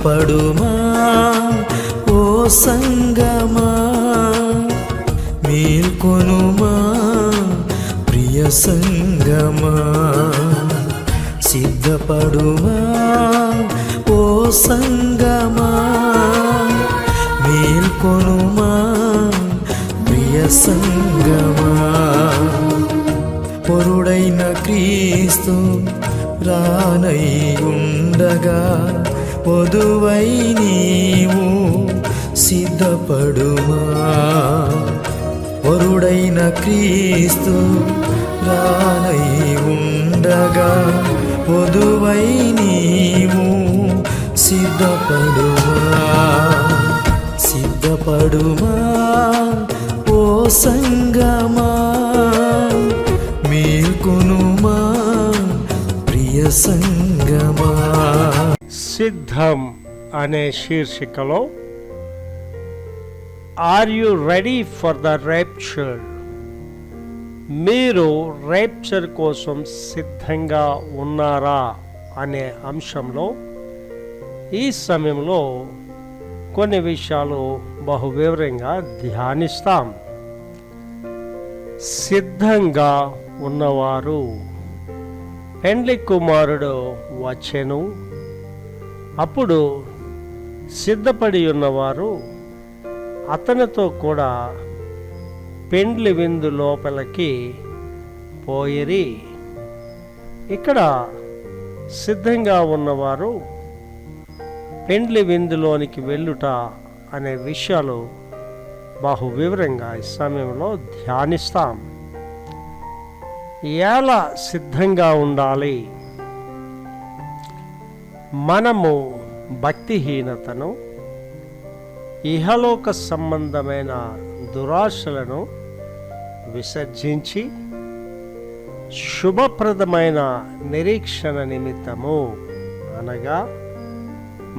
సిద్ధపడుమా ఓ సంగమా, మేల్కొనుమా ప్రియ సంగమా. సిద్ధపడుమా ఓ సంగమా, మేల్కొనుమా ప్రియ సంగమా. పొరుడైన క్రీస్తు రానై ఉండగా పొదువై నీవు సిద్ధపడుమా. పొరుడైన క్రీస్తు రానై ఉండగా పొదువై నీవు సిద్ధపడుమా. సిద్ధపడుమా ఓ సంగమా, మేల్కొనుమా ప్రియ సంగమా. సిద్ధం అనే శీర్షికలో are you ready for the rapture? మీరు రేప్చర్ కోసం సిద్ధంగా ఉన్నారా అనే అంశంలో ఈ సమయంలో కొన్ని విషయాలు బహు వివరంగా ధ్యానిస్తాం. సిద్ధంగా ఉన్నవారు, పెండ్లి కుమారుడు వచ్చెను, అప్పుడు సిద్ధపడి ఉన్నవారు అతనితో కూడా పెండ్లి విందు లోపలికి పోయిరి. ఇక్కడ సిద్ధంగా ఉన్నవారు పెండ్లి విందులోనికి వెళ్ళుట అనే విషయాలు బహు వివరంగా ఈ సమయంలో ధ్యానిస్తాం. ఎలా సిద్ధంగా ఉండాలి? మనము భక్తిహీనతను, ఇహలోక సంబంధమైన దురాశలను విసర్జించి శుభప్రదమైన నిరీక్షణ నిమిత్తము, అనగా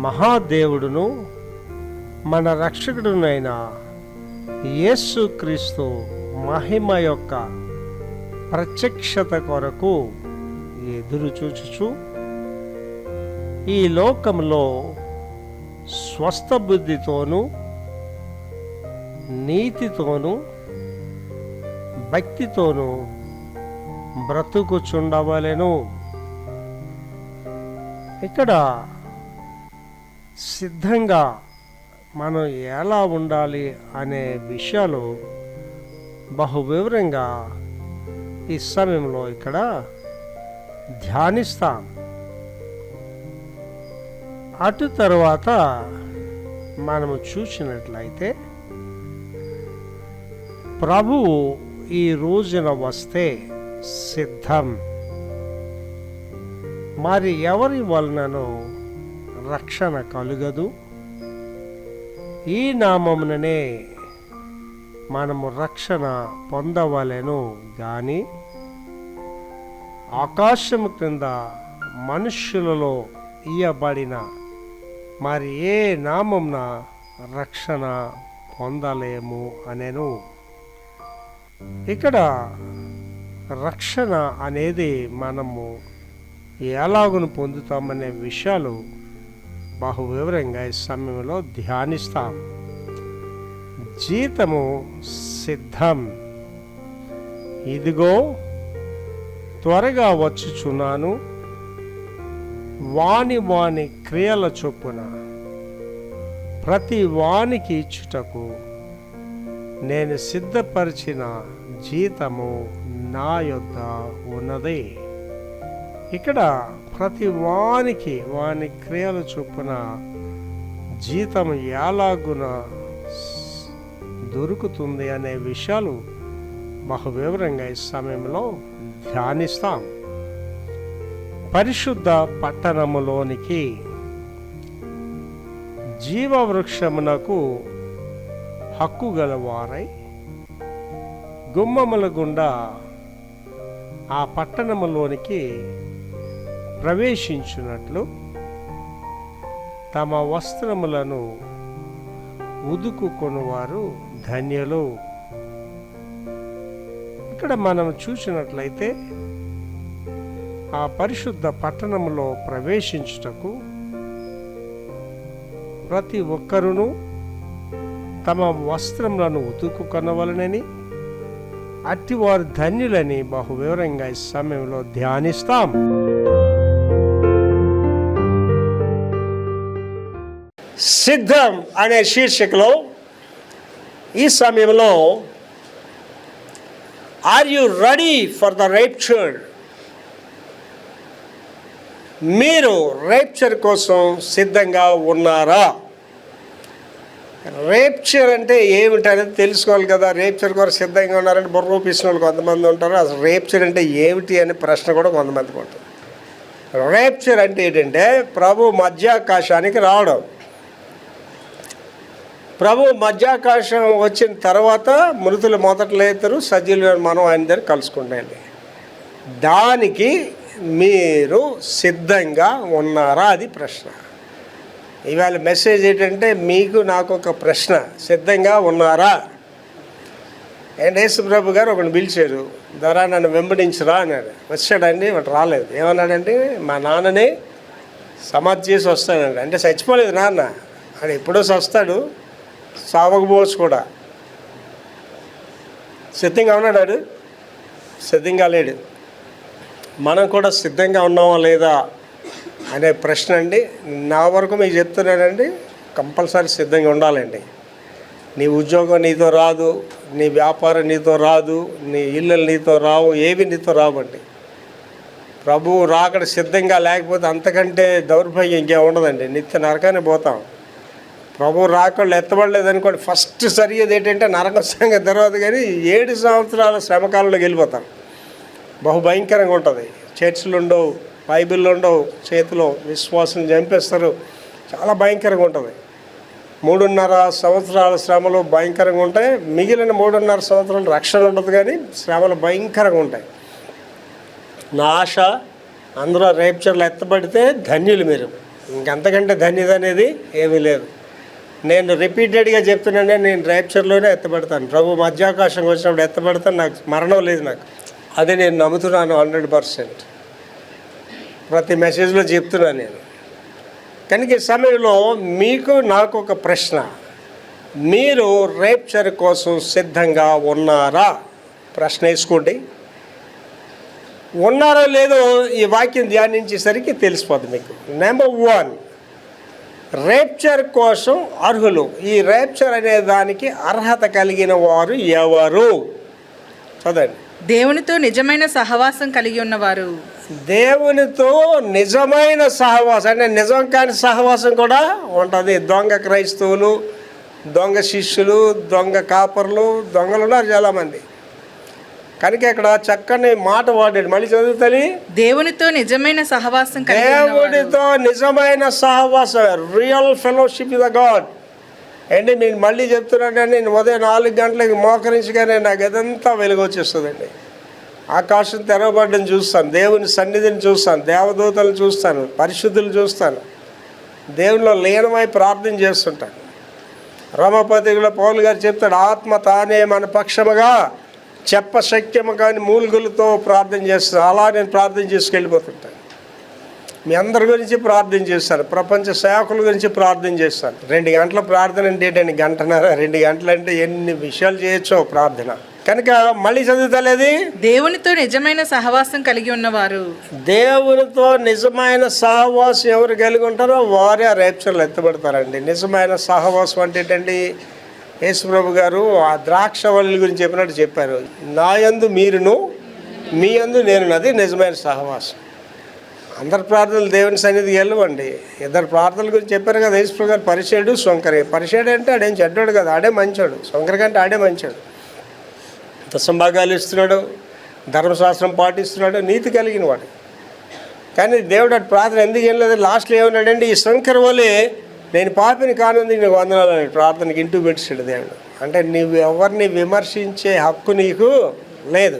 మహాదేవుడును మన రక్షకుడునైన యేసుక్రీస్తు మహిమ యొక్క ప్రత్యక్షత కొరకు ఎదురు చూచుచు ఈ లోకంలో స్వస్థ బుద్ధితోనూ నీతితోనూ భక్తితోనూ బ్రతుకుచుండవలెను. ఇక్కడ సిద్ధంగా మనం ఎలా ఉండాలి అనే విషయాలు బహు వివరంగా ఈ సమయంలో ఇక్కడ ధ్యానిస్తాం. అటు తర్వాత మనము చూసినట్లయితే ప్రభువు ఈ రోజున వస్తే సిద్ధం. మరి ఎవరి వలననో రక్షణ కలుగదు. ఈ నామముననే మనము రక్షణ పొందవలెను గాని ఆకాశము క్రింద మనుష్యులలో ఇయ్యబడిన మరి ఏ నామమున రక్షణ పొందలేము అనేను. ఇక్కడ రక్షణ అనేది మనము ఎలాగును పొందుతామనే విషయాలు బహు వివరంగా ఈ సమయంలో ధ్యానిస్తాం. జీతము సిద్ధం. ఇదిగో త్వరగా వచ్చుచున్నాను, వాని వాని క్రియల చొప్పున ప్రతి వానికి ఇచ్చుటకు నేను సిద్ధపరిచిన జీతము నా యొద్ద ఉన్నది. ఇక్కడ ప్రతి వానికి వాని క్రియల చొప్పున జీతం ఎలాగున దొరుకుతుంది అనే విషయాలు బహు వివరంగా ఈ సమయంలో ధ్యానిస్తాం. పరిశుద్ధ పట్టణములోనికి జీవవృక్షమునకు హక్కు గలవారై గుమ్మముల గుండా ఆ పట్టణములోనికి ప్రవేశించున్నట్లు తమ వస్త్రములను ఉదుకుకొనువారు ధన్యులు. ఇక్కడ మనం చూసినట్లయితే ఆ పరిశుద్ధ పట్టణములో ప్రవేశించుటకు ప్రతి ఒక్కరును తమ వస్త్రములను ఉతుకుకొనవలనని, అట్టివారు ధన్యులని బహు వివరంగా ఈ సమయంలో ధ్యానిస్తాం. సిద్ధం అనే శీర్షికలో ఈ సమయంలో are you ready for the rapture? మీరు రేప్చర్ కోసం సిద్ధంగా ఉన్నారా? రేప్చర్ అంటే ఏమిటనేది తెలుసుకోవాలి కదా. రేప్చర్ కోసం సిద్ధంగా ఉన్నారంటే బుర్ర రూపిస్తున్న వాళ్ళు కొంతమంది ఉంటారు. అసలు రేప్చర్ అంటే ఏమిటి అనే ప్రశ్న కూడా కొంతమందికి ఉంటుంది. రేప్చర్ అంటే ఏంటంటే ప్రభు మధ్యాకాశానికి రావడం. ప్రభు మధ్యాకాశం వచ్చిన తర్వాత మృతులు మొదట లేతారు, సజీవులు మనం ఆయన దగ్గర కలుసుకుంటాయండి. దానికి మీరు సిద్ధంగా ఉన్నారా? అది ప్రశ్న. ఇవాళ మెసేజ్ ఏంటంటే మీకు నాకు ఒక ప్రశ్న, సిద్ధంగా ఉన్నారా? అండ్ యేసుప్రభు గారు ఒకరిని పిలిచారు, ధర నన్ను వెంబడించరా అన్నాడు. వచ్చాడండి, వాడు రాలేదు. ఏమన్నాడంటే మా నాన్నని సమాధి చేసి వస్తానండి. అంటే చచ్చిపోలేదు నాన్న, అది ఎప్పుడో వస్తాడు, సావకపోవచ్చు కూడా. సిద్ధంగా ఉన్నాడు? సిద్ధంగా లేడు. మనం కూడా సిద్ధంగా ఉన్నామా లేదా అనే ప్రశ్న అండి. నా వరకు మీకు చెప్తున్నానండి, కంపల్సరీ సిద్ధంగా ఉండాలండి. నీ ఉద్యోగం నీతో రాదు, నీ వ్యాపారం నీతో రాదు, నీ ఇళ్ళు నీతో రావు, ఏవి నీతో రావండి. ప్రభువు రాకడ సిద్ధంగా లేకపోతే అంతకంటే దౌర్భాగ్యం ఇంకేం ఉండదండి. నిత్య నరకాన్ని పోతాం. ప్రభు రాకళ్ళు ఎత్తబడలేదు అనుకోండి, ఫస్ట్ సరిగేది ఏంటంటే నరకం సంగతి తర్వాత, కానీ 7 సంవత్సరాల శ్రమకాలంలోకి వెళ్ళిపోతాం. బహు భయంకరంగా ఉంటుంది. చర్చిలు ఉండవు, బైబిళ్ళు ఉండవు, చేతిలో విశ్వాసం చంపేస్తారు. చాలా భయంకరంగా ఉంటుంది. 3.5 సంవత్సరాల శ్రమలు భయంకరంగా ఉంటాయి. మిగిలిన 3.5 సంవత్సరాలు రక్షణ ఉండదు, కానీ శ్రమలు భయంకరంగా ఉంటాయి. నా ఆశ అందరూ రేప్చర్లు ఎత్తబడితే ధన్యులు మీరు. ఇంకంతకంటే ధన్యత అనేది ఏమీ లేదు. నేను రిపీటెడ్గా చెప్తున్నానే, నేను రేప్చర్లోనే ఎత్తబడతాను. ప్రభు మధ్యాకాశం వచ్చినప్పుడు ఎత్తబడతాను. నాకు మరణం లేదు. నాకు అదే నేను నమ్ముతున్నాను 100%. ప్రతి మెసేజ్లో చెప్తున్నాను నేను. కనుక ఈ సమయంలో మీకు నాకు ఒక ప్రశ్న, మీరు రేప్చర్ కోసం సిద్ధంగా ఉన్నారా? ప్రశ్న వేసుకోండి. ఉన్నారో లేదో ఈ వాక్యం ధ్యానించేసరికి తెలిసిపోతుంది మీకు. నెంబర్ 1, రేప్చర్ కోసం అర్హులు. ఈ రేప్చర్ అనే దానికి అర్హత కలిగిన వారు ఎవరు? చదవండి. దేవునితో నిజమైన సహవాసం కలిగి ఉన్నవారు. దేవునితో నిజమైన సహవాసం అంటే నిజం కాని సహవాసం కూడా ఉంటుంది. దొంగ క్రైస్తవులు, దొంగ శిష్యులు, దొంగ కాపర్లు, దొంగలు ఉన్నారు చాలామంది. కనుక ఇక్కడ చక్కని మాట వాడాడు. మళ్ళీ చదువుతాను. దేవునితో నిజమైన సహవాసం కలిగి దేవుడితో నిజమైన సహవాసం, real fellowship with the God. అండి నేను మళ్ళీ చెప్తున్నానండి, నేను ఉదయం 4 గంటలకి మోకరించగానే నాకు అదంతా వెలుగు వచ్చేస్తుందండి. ఆకాశం తెరవబడ్డం చూస్తాను, దేవుని సన్నిధిని చూస్తాను, దేవదూతలను చూస్తాను, పరిశుద్ధులు చూస్తాను, దేవునిలో లీనమై ప్రార్థన చేస్తుంటాను. రోమపత్రికలో పౌలు గారు చెప్తాడు, ఆత్మ తానే మన పక్షముగా చెప్పశక్యము కానీ మూలుగులతో ప్రార్థన చేస్తాను. అలా నేను ప్రార్థన చేసుకెళ్ళిపోతుంటాను. మీ అందరి గురించి ప్రార్థన చేస్తాను, ప్రపంచ సేవకుల గురించి ప్రార్థన చేస్తాను. 2 గంటల ప్రార్థన అంటే ఏంటండి, 1.5 గంటలు, 2 గంటలు అంటే ఎన్ని విషయాలు చేయొచ్చో ప్రార్థన. కనుక మళ్ళీ చదువుతలేదు. దేవునితో నిజమైన సహవాసం కలిగి ఉన్నవారు. దేవునితో నిజమైన సహవాసం ఎవరు కలిగి ఉంటారో వారే ఆ రేప్చర్లు ఎత్తబడతారండి. నిజమైన సహవాసం అంటే ఏంటండి, యేసుప్రభు గారు ఆ ద్రాక్షవల్లి గురించి చెప్పినట్టు చెప్పారు, నా యందు మీరును మీ యందు నేను, అది నిజమైన సహవాసం. అందరి ప్రార్థనలు దేవుని సన్నిధికి వెళ్ళవండి. 2 ప్రార్థనల గురించి చెప్పారు కదా యేసుప్రభు గారు, పరిసేడు సొంకరి. పరిసేడు అంటే ఆడేం చెడ్డాడు కదా, ఆడే మంచోడు. సొంకరి కంటే ఆడే మంచోడు. దశంభాగాలు ఇస్తున్నాడు, ధర్మశాస్త్రం పాటిస్తున్నాడు, నీతి కలిగిన వాడు. కానీ దేవుడు అటు ప్రార్థన ఎందుకు వెళ్ళలేదు? లాస్ట్లో ఏమన్నాడంటే, ఈ శంకర్ వల్లే నేను పాపిని కానుంది నీకు వందనాలు అని ప్రార్థనకి ఇంటూ పెట్టాడు దేవుడు. అంటే నీవు ఎవరిని విమర్శించే హక్కు నీకు లేదు.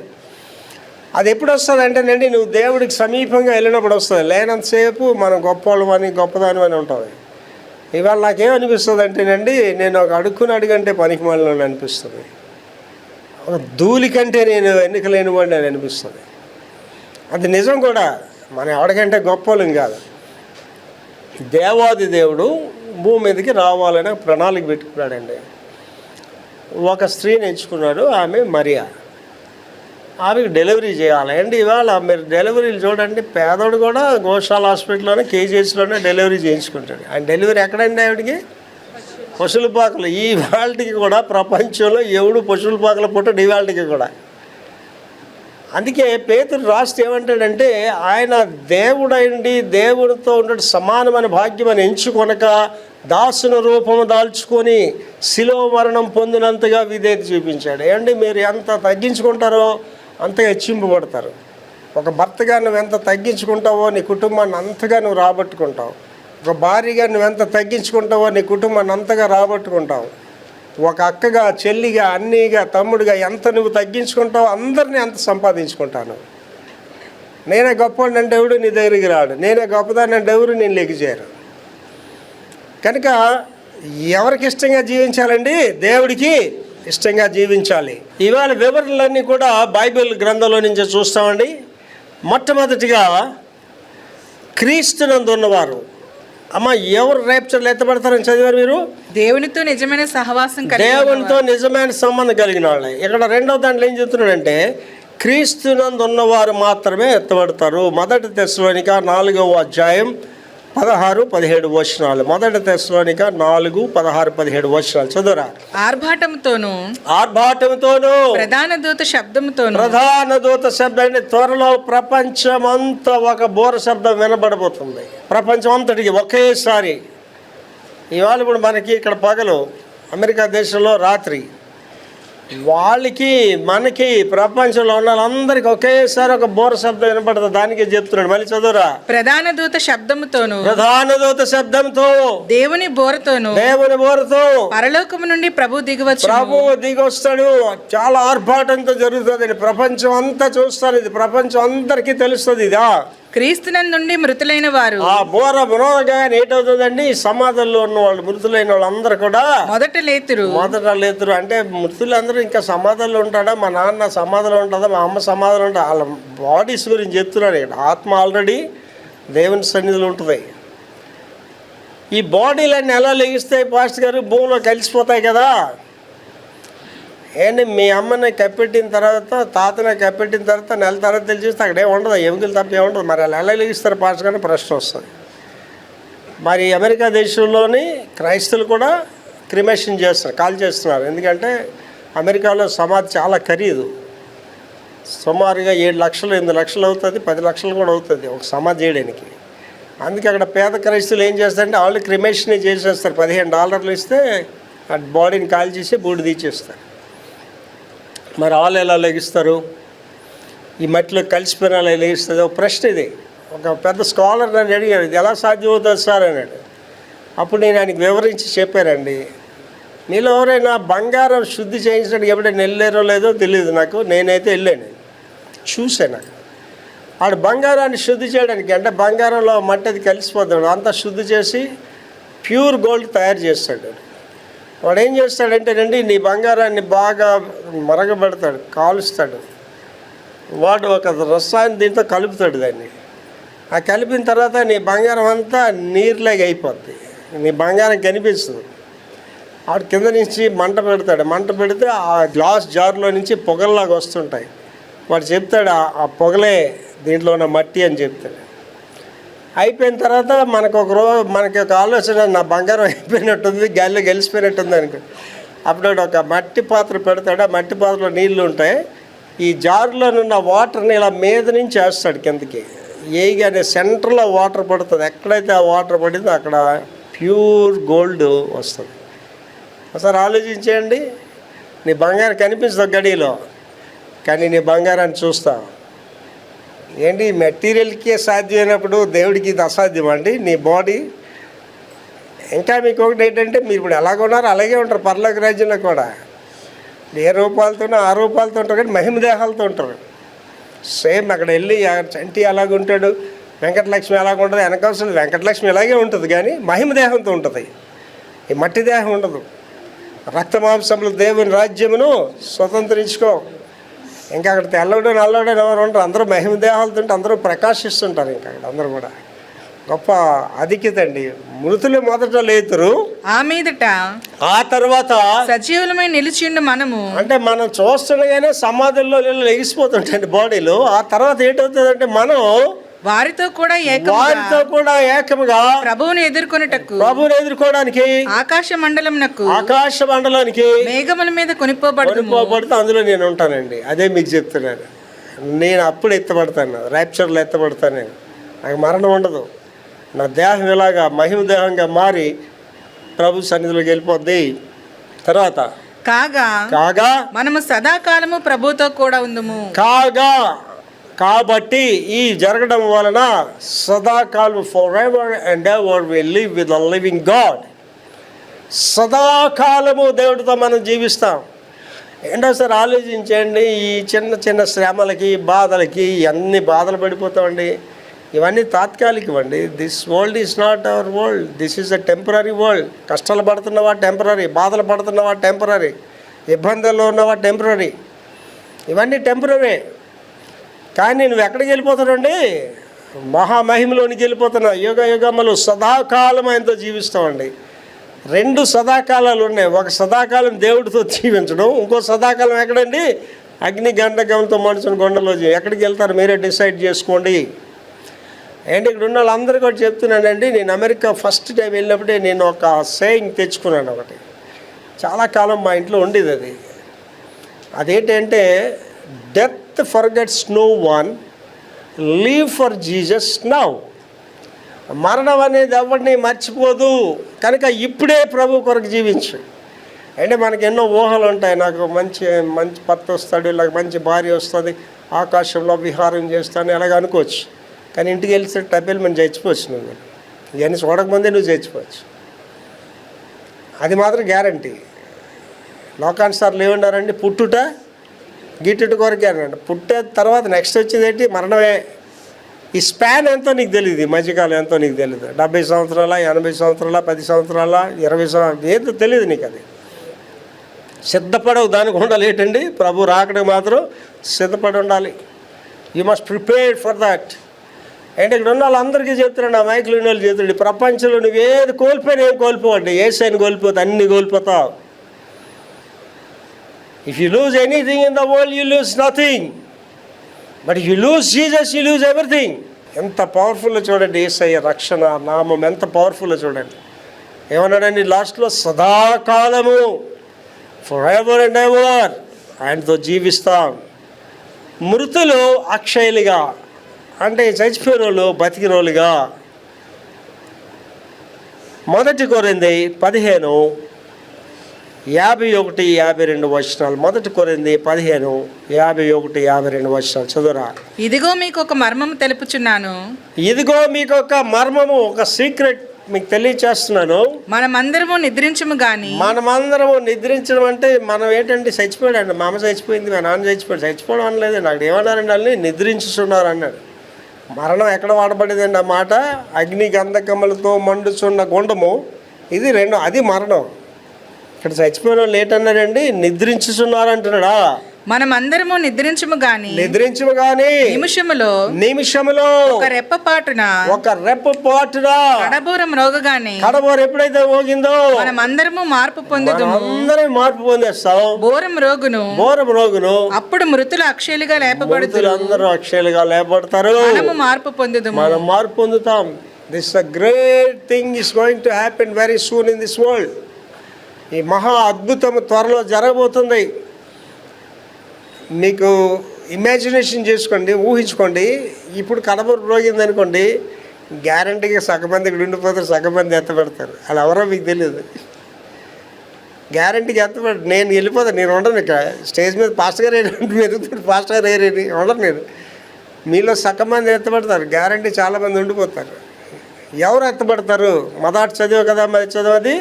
అది ఎప్పుడు వస్తుంది అంటేనండి, నువ్వు దేవుడికి సమీపంగా వెళ్ళినప్పుడు వస్తుంది. లేనంతసేపు మనం గొప్పవాళ్ళమని గొప్పదాని అని ఉంటుంది. ఇవాళ నాకేమనిపిస్తుంది అంటేనండి, నేను ఒక అడుగంటే పనికి మాలిన అనిపిస్తుంది. ఒక ధూళి కంటే నేను ఎన్నిక లేనివాడిని అని అనిపిస్తుంది. అది నిజం కూడా. మనం ఎవరికంటే గొప్పవాళ్ళం కాదు. దేవాది దేవుడు భూమి మీదకి రావాలని ప్రణాళిక పెట్టుకున్నాడండి. ఒక స్త్రీని ఎంచుకున్నాడు, ఆమె మరియా. ఆమెకు డెలివరీ చేయాలి అండి. ఇవాళ మీరు డెలివరీలు చూడండి, పేదోడు కూడా గోశాల హాస్పిటల్లోనే కేజీహెచ్లోనే డెలివరీ చేయించుకుంటాడు. ఆయన డెలివరీ ఎక్కడండి? ఆవిడకి పశువులపాకలు. ఈ వాళ్ళకి కూడా ప్రపంచంలో ఎవడు పశువులపాకలు పుట్టడు, ఈ వాళ్ళకి కూడా. అందుకే పేతురు రాస్తే ఏమంటాడంటే, ఆయన దేవుడైండి దేవుడితో ఉండే సమానమైన భాగ్యం అని ఎంచుకొనక దాసుని రూపము దాల్చుకొని శిలువ మరణం పొందినంతగా విధేయత చూపించాడు. ఏమండి, మీరు ఎంత తగ్గించుకుంటారో అంతగా హెచ్చింపబడతారు. ఒక భర్తగా నువ్వు ఎంత తగ్గించుకుంటావో నీ కుటుంబాన్ని అంతగా నువ్వు రాబట్టుకుంటావు. ఒక భార్యగా నువ్వు ఎంత తగ్గించుకుంటావో నీ కుటుంబాన్ని అంతగా రాబట్టుకుంటావు. ఒక అక్కగా, చెల్లిగా, అన్నీగా, తమ్ముడిగా ఎంత నువ్వు తగ్గించుకుంటావో అందరినీ అంత సంపాదించుకుంటాను. నేనే గొప్పవాడిని అంటే ఎవడు నీ దగ్గరికి రాడు, నేనే గొప్పదాన్ని అంటే ఎవరు నేను లెగిచారు. కనుక ఎవరికి ఇష్టంగా జీవించాలండి? దేవుడికి ఇష్టంగా జీవించాలి. ఇవాళ వివరణలన్నీ కూడా బైబిల్ గ్రంథంలో నుంచి చూస్తామండి. మొట్టమొదటిగా క్రీస్తునందు ఉన్నవారు. అమ్మ, ఎవరు రేప్చర్లు ఎత్తబడతారని చదివారు మీరు? దేవునితో నిజమైన సహవాసం దేవునితో నిజమైన సంబంధం కలిగిన వాళ్ళే. ఇక్కడ రెండవ దాంట్లో ఏం చెప్తున్నాడంటే, క్రీస్తునందు ఉన్నవారు మాత్రమే ఎత్తబడతారు. 1 తెస్సలోనిక 4వ అధ్యాయం 16-17 వచనాలు. 1 తెస్సలోనిక 4:16-17 వచనాలు చదువురా. ఆర్భాటముతోను ప్రధాన దూత శబ్దం. త్వరలో ప్రపంచమంతా ఒక బోర శబ్దం వినబడబోతుంది. ప్రపంచం అంతటికి ఒకేసారి. ఇవాళ ఇప్పుడు మనకి ఇక్కడ పగలు, అమెరికా దేశంలో రాత్రి. వాళ్ళకి మనకి ప్రపంచంలో ఉన్న వాళ్ళందరికీ ఒకేసారి ఒక బోర శబ్దం వినపడుతుంది. దానికి చెప్తున్నాడు, మళ్ళీ చదువురా. ప్రధాన దూత శబ్దంతో దేవుని బోరతో పరలోకము నుండి ప్రభువు దిగొస్తాడు. చాలా ఆర్భాటంతో జరుగుతుంది. ప్రపంచం అంతా చూస్తారు. ఇది ప్రపంచం అందరికీ తెలుస్తుంది. ఇదా క్రీస్తునందుండి మృతులైన వారు. ఆ బోర వినోదగానే ఏటవుతుందండి, సమాధుల్లో ఉన్న వాళ్ళు, మృతులైన వాళ్ళందరూ కూడా మొదట లేతురు. అంటే మృతులందరూ ఇంకా సమాధుల్లో ఉంటాడా? మా నాన్న సమాధిలో ఉంటుందా? మా అమ్మ సమాధిలో ఉంటుందా? వాళ్ళ బాడీస్ గురించి చెప్తున్నాడు ఇక్కడ. ఆత్మ ఆల్రెడీ దేవుని సన్నిధిలో ఉంటుంది. ఈ బాడీలన్నీ ఎలా లెగిస్తాయి పాస్టర్ గారు? భూమిలో కలిసిపోతాయి కదా. ఏంటి, మీ అమ్మని కప్పెట్టిన తర్వాత, తాతని కప్పెట్టిన తర్వాత నెల తర్వాత తెలిసిస్తే అక్కడ ఏముండదు, ఎముకలు తప్ప ఏముండదు. మరి అలా ఎలా లెగిస్తారు పాస్టర్ గారిని ప్రశ్న వస్తుంది. మరి అమెరికా దేశంలోని క్రైస్తవులు కూడా క్రిమేషన్ చేస్తున్నారు, కాల్ చేస్తున్నారు. ఎందుకంటే అమెరికాలో సమాధి చాలా ఖరీదు. సుమారుగా 7 లక్షలు 8 లక్షలు అవుతుంది, 10 లక్షలు కూడా అవుతుంది ఒక సమాధి చేయడానికి. అందుకే అక్కడ పేద క్రైస్తవులు ఏం చేస్తారంటే వాళ్ళు క్రిమేషన్ చేసేస్తారు. $15 ఇస్తే ఆ బాడీని కాల్ చేసి బూడి తీసేస్తారు. మరి వాళ్ళు ఎలా లెగిస్తారు? ఈ మట్టిలో కలిసిపోయిన అలా లెగిస్తుంది. ఒక ప్రశ్న ఇది. ఒక పెద్ద స్కాలర్ నన్ను అడిగారు, ఇది ఎలా సాధ్యమవుతుంది సార్ అన్నాడు. అప్పుడు నేను ఆయనకి వివరించి చెప్పానండి. మీలో ఎవరైనా బంగారం శుద్ధి చేయించడానికి ఎప్పుడైనా వెళ్ళారో లేదో తెలియదు నాకు. నేనైతే వెళ్ళాను, చూశాను. వాడు బంగారాన్ని శుద్ధి చేయడానికి, అంటే బంగారంలో మట్టి అది కలిసిపోతాడు, అంతా శుద్ధి చేసి ప్యూర్ గోల్డ్ తయారు చేస్తాడు. వాడు ఏం చేస్తాడంటే రండి, నీ బంగారాన్ని బాగా మరగబెడతాడు, కాలుస్తాడు. వాడు ఒక రసాయనం దీంతో కలుపుతాడు దాన్ని. ఆ కలిపిన తర్వాత నీ బంగారం అంతా నీరులాగా అయిపోద్ది, నీ బంగారం కనిపిస్తుంది. వాడు కింద నుంచి మంట పెడతాడు. మంట పెడితే ఆ గ్లాస్ జార్లో నుంచి పొగల్లాగా వస్తుంటాయి. వాడు చెప్తాడు ఆ పొగలే దీంట్లో ఉన్న మట్టి అని చెప్తాడు. అయిపోయిన తర్వాత మనకు ఒక ఆలోచన, నా బంగారం అయిపోయినట్టుంది, గాలిలో గెలిచిపోయినట్టుంది అనుకో. అప్పుడు ఒక మట్టి పాత్ర పెడతాడు. ఆ మట్టి పాత్రలో నీళ్ళు ఉంటాయి. ఈ జారులో ఉన్న వాటర్ని ఇలా మీద నుంచి వేస్తాడు కిందకి. ఏగానే సెంటర్లో వాటర్ పడుతుంది. ఎక్కడైతే ఆ వాటర్ పడిందో అక్కడ ప్యూర్ గోల్డ్ వస్తుంది. ఒకసారి ఆలోచించేయండి. నీ బంగారం కనిపిస్తుంది గడిలో, కానీ నీ బంగారాన్ని చూస్తావు. ఏంటి, మెటీరియల్కే సాధ్యమైనప్పుడు దేవుడికి ఇది అసాధ్యం అండి. నీ బాడీ ఇంకా మీకు ఒకటి ఏంటంటే, మీరు ఇప్పుడు ఎలాగ ఉన్నారో అలాగే ఉంటారు పరలోక రాజ్యంలో కూడా. ఏ రూపాలతోనో ఆ రూపాలతో ఉంటారు, కానీ మహిమ దేహాలతో ఉంటారు. సేమ్ అక్కడ వెళ్ళి చంటి అలాగుంటాడు, వెంకటలక్ష్మి అలాగ ఉంటుంది. వెనకాల వెంకటలక్ష్మి ఇలాగే ఉంటుంది, కానీ మహిమ దేహంతో ఉంటుంది. ఈ మట్టి దేహం ఉండదు. రక్తమాంసములు దేవుని రాజ్యమును స్వతంత్రించుకో. ఇంకా అక్కడ తెల్లవుడు నల్లవుడు ఎవరు ఉంటారు, అందరూ మహిమ దేహాలతో ఉంటే అందరూ ప్రకాశిస్తుంటారు. ఇంకా అక్కడ అందరూ కూడా గొప్ప అధిక్యత అండి. మృతులు మొదట లేతురు, ఆ మీదట ఆ తర్వాత సజీవులమై నిలిచిండు మనము. అంటే మనం చూస్తుండగానే సమాధుల్లో లెగిసిపోతుంటాయండి బాడీలు. ఆ తర్వాత ఏంటవుతుందంటే మనం వారితో కూడా ఏకముగా ప్రభువుని ఎదుర్కోవడానికి ఆకాశ మండలానికి మేఘముల మీద కొనిపోబడుతూ అందులో నేను ఉంటానండి. అదే మీకు చెప్తున్నాను. నేను అప్పుడు ఎత్తబడతాను, ర్యాప్చర్లో ఎత్తబడతాను. నేను, నాకు మరణం ఉండదు. నా దేహం ఇలాగా మహిమ దేహంగా మారి ప్రభు సన్నిధిలోకి వెళ్ళిపోద్ది. తర్వాత కాగా మనము సదాకాలము ప్రభుతో కూడా ఉందము. కాబట్టి ఈ జరగడం వలన సదాకాలం for ever and ever we live with the living God. సదాకాలము దేవుడితో మనం జీవిస్తాం. ఏంటో సార్ ఆలోచించండి. ఈ చిన్న చిన్న శ్రమలకి బాధలకి అన్ని బాధలు పడిపోతామండి. ఇవన్నీ తాత్కాలికమండి. This world is not our world, this is a temporary world. కష్టాలు పడుతున్నవా టెంపరీ, బాధలు పడుతున్నవా టెంపరీ, ఇబ్బందుల్లో ఉన్నవా టెంపరీ, ఇవన్నీ టెంపరీ. కానీ నువ్వు ఎక్కడికి వెళ్ళిపోతానండి? మహామహిమలోనికి వెళ్ళిపోతున్నావు. యుగ యుగములు సదాకాలం ఆయనతో జీవిస్తామండి. 2 సదాకాలాలు ఉన్నాయి. ఒక సదాకాలం దేవుడితో జీవించడం, ఇంకో సదాకాలం ఎక్కడండి? అగ్ని గంధకంతో మనుషుని కొండలో. ఎక్కడికి వెళ్తారు మీరే డిసైడ్ చేసుకోండి. ఏంటి ఇక్కడ ఉన్న వాళ్ళందరూ కూడా చెప్తున్నానండి. నేను అమెరికా ఫస్ట్ టైం వెళ్ళినప్పుడే నేను ఒక సేయింగ్ తెచ్చుకున్నాను ఒకటి. చాలా కాలం మా ఇంట్లో ఉండేది అది. అదేంటంటే death forgets no one, live for Jesus now. మరణం అనేది ఎవరిని మర్చిపోదు కనుక ఇప్పుడే ప్రభు కొరకు జీవించు. అంటే మనకి ఎన్నో ఊహలు ఉంటాయి. నాకు మంచి భర్త వస్తాడు, ఇలా మంచి భార్య వస్తుంది, ఆకాశంలో విహారం చేస్తాను ఎలాగ అనుకోవచ్చు. కానీ ఇంటికి వెళ్తే టైపిల్ మనం చచ్చిపోవచ్చు. నువ్వు ఇవన్నీ చూడకముందే నువ్వు చచ్చిపోవచ్చు. అది మాత్రం గ్యారంటీ. లోకానుసార్లు ఏమన్నారండి? పుట్టుట గిట్టుట కొరకే అన్నాడు. పుట్టే తర్వాత నెక్స్ట్ వచ్చేది ఏంటి? మరణమే. ఈ స్పాన్ ఎంతో నీకు తెలియదు, ఈ మధ్యకాలం ఎంతో నీకు తెలియదు. 70 సంవత్సరాల, 80 సంవత్సరాల, 10 సంవత్సరాల, 20 సంవత్సరాలు ఏదో తెలియదు నీకు. అది సిద్ధపడవు. దానికి ఉండాలి ఏంటండి? ప్రభు రాకడానికి మాత్రం సిద్ధపడి ఉండాలి. You must prepare for that. అంటే ఇక్కడ ఉన్న వాళ్ళందరికీ చెప్తున్నాడు, ఆ మైకులు ఉన్న వాళ్ళు చెప్తున్నాడు, ప్రపంచంలో నువ్వు ఏది కోల్పోయినా ఏం కోల్పోవండి, ఏసైని కోల్పోతే అన్ని కోల్పోతావు. If you lose anything in the world you lose nothing, but if you lose Jesus you lose everything. ఎంత పవర్ఫుల్లో చూడండి యేసయ్య రక్షణ నామం, ఎంత పవర్ఫుల్లో చూడండి. ఏమన్నాడండి లాస్ట్లో? సదాకాలము, ఫర్ ఎవర్ అండ్ ఎవర్ ఆయనతో జీవిస్తాం. మృతులు అక్షయులుగా, అంటే చచ్చిపోయిన వాళ్ళు బతికిన వాళ్ళుగా. 1 కొరింథీ 15, 51, 52 వచనాలు. 1 కొరింథీ 15, 51, 52 వచనాలు చదువురా. ఇదిగో మీకు ఒక మర్మము తెలుపుచున్నాను. ఇదిగో మీకు ఒక మర్మము, ఒక సీక్రెట్ మీకు తెలియచేస్తున్నాను. మనమందరము నిద్రించము గాని. మనమందరము నిద్రించడం అంటే మనం ఏంటంటే చచ్చిపోయాడు. మా అమ్మ చచ్చిపోయింది, మా నాన్న చచ్చిపోయాడు. చచ్చిపోవడం అనలేదు, నాకు ఏమన్నారండి? వాళ్ళని నిద్రించుతున్నారు అన్నాడు. మరణం ఎక్కడ వాడబడేదండి ఆ మాట? అగ్ని గంధకములతో మండుచున్న గుండము, ఇది 2, అది మరణం. ఇక్కడ చచ్చిపోయిన వాళ్ళు ఏంటన్నాడండి? నిద్రించుతున్నారు అంటున్నాడా? మనమందరము నిద్రించము గాని నిమిషములో ఒక రెప్పపాటున కడబోర మ్రోగగానే, కడబోర ఎప్పుడైతే మోగిందో మనమందరము మార్పు పొందుదుము. అందరం మార్పు పొందేస్తాం. బోరం రోగును అప్పుడు మృతులు అక్షయులుగా లేపబడుతారు. అందరూ అక్షయులుగా లేపబడతారు. మనము మార్పు పొందుదుము. మనం మార్పు పొందుతాం. This a great thing is going to happen very soon in this world. ఈ మహా అద్భుతం త్వరలో జరగబోతుంది. మీకు ఇమాజినేషన్ చేసుకోండి, ఊహించుకోండి. ఇప్పుడు కడబూరు రోగింది అనుకోండి, గ్యారంటీగా సగమంది ఇక్కడ ఉండిపోతారు, సగమంది ఎత్తబడతారు. అలా ఎవరో మీకు తెలియదు. గ్యారంటీగా ఎత్తబడి నేను వెళ్ళిపోతాను. నేను ఉండను ఇక్కడ స్టేజ్ మీద. పాస్టర్ గారు మీరు పాస్టర్ గారు ఏరేని ఉండను నేను. మీలో సగమంది ఎత్తబడతారు, గ్యారంటీ చాలామంది ఉండిపోతారు. ఎవరు ఎత్తబడతారు? మొదటి చదివే కదా, మరి చదవది.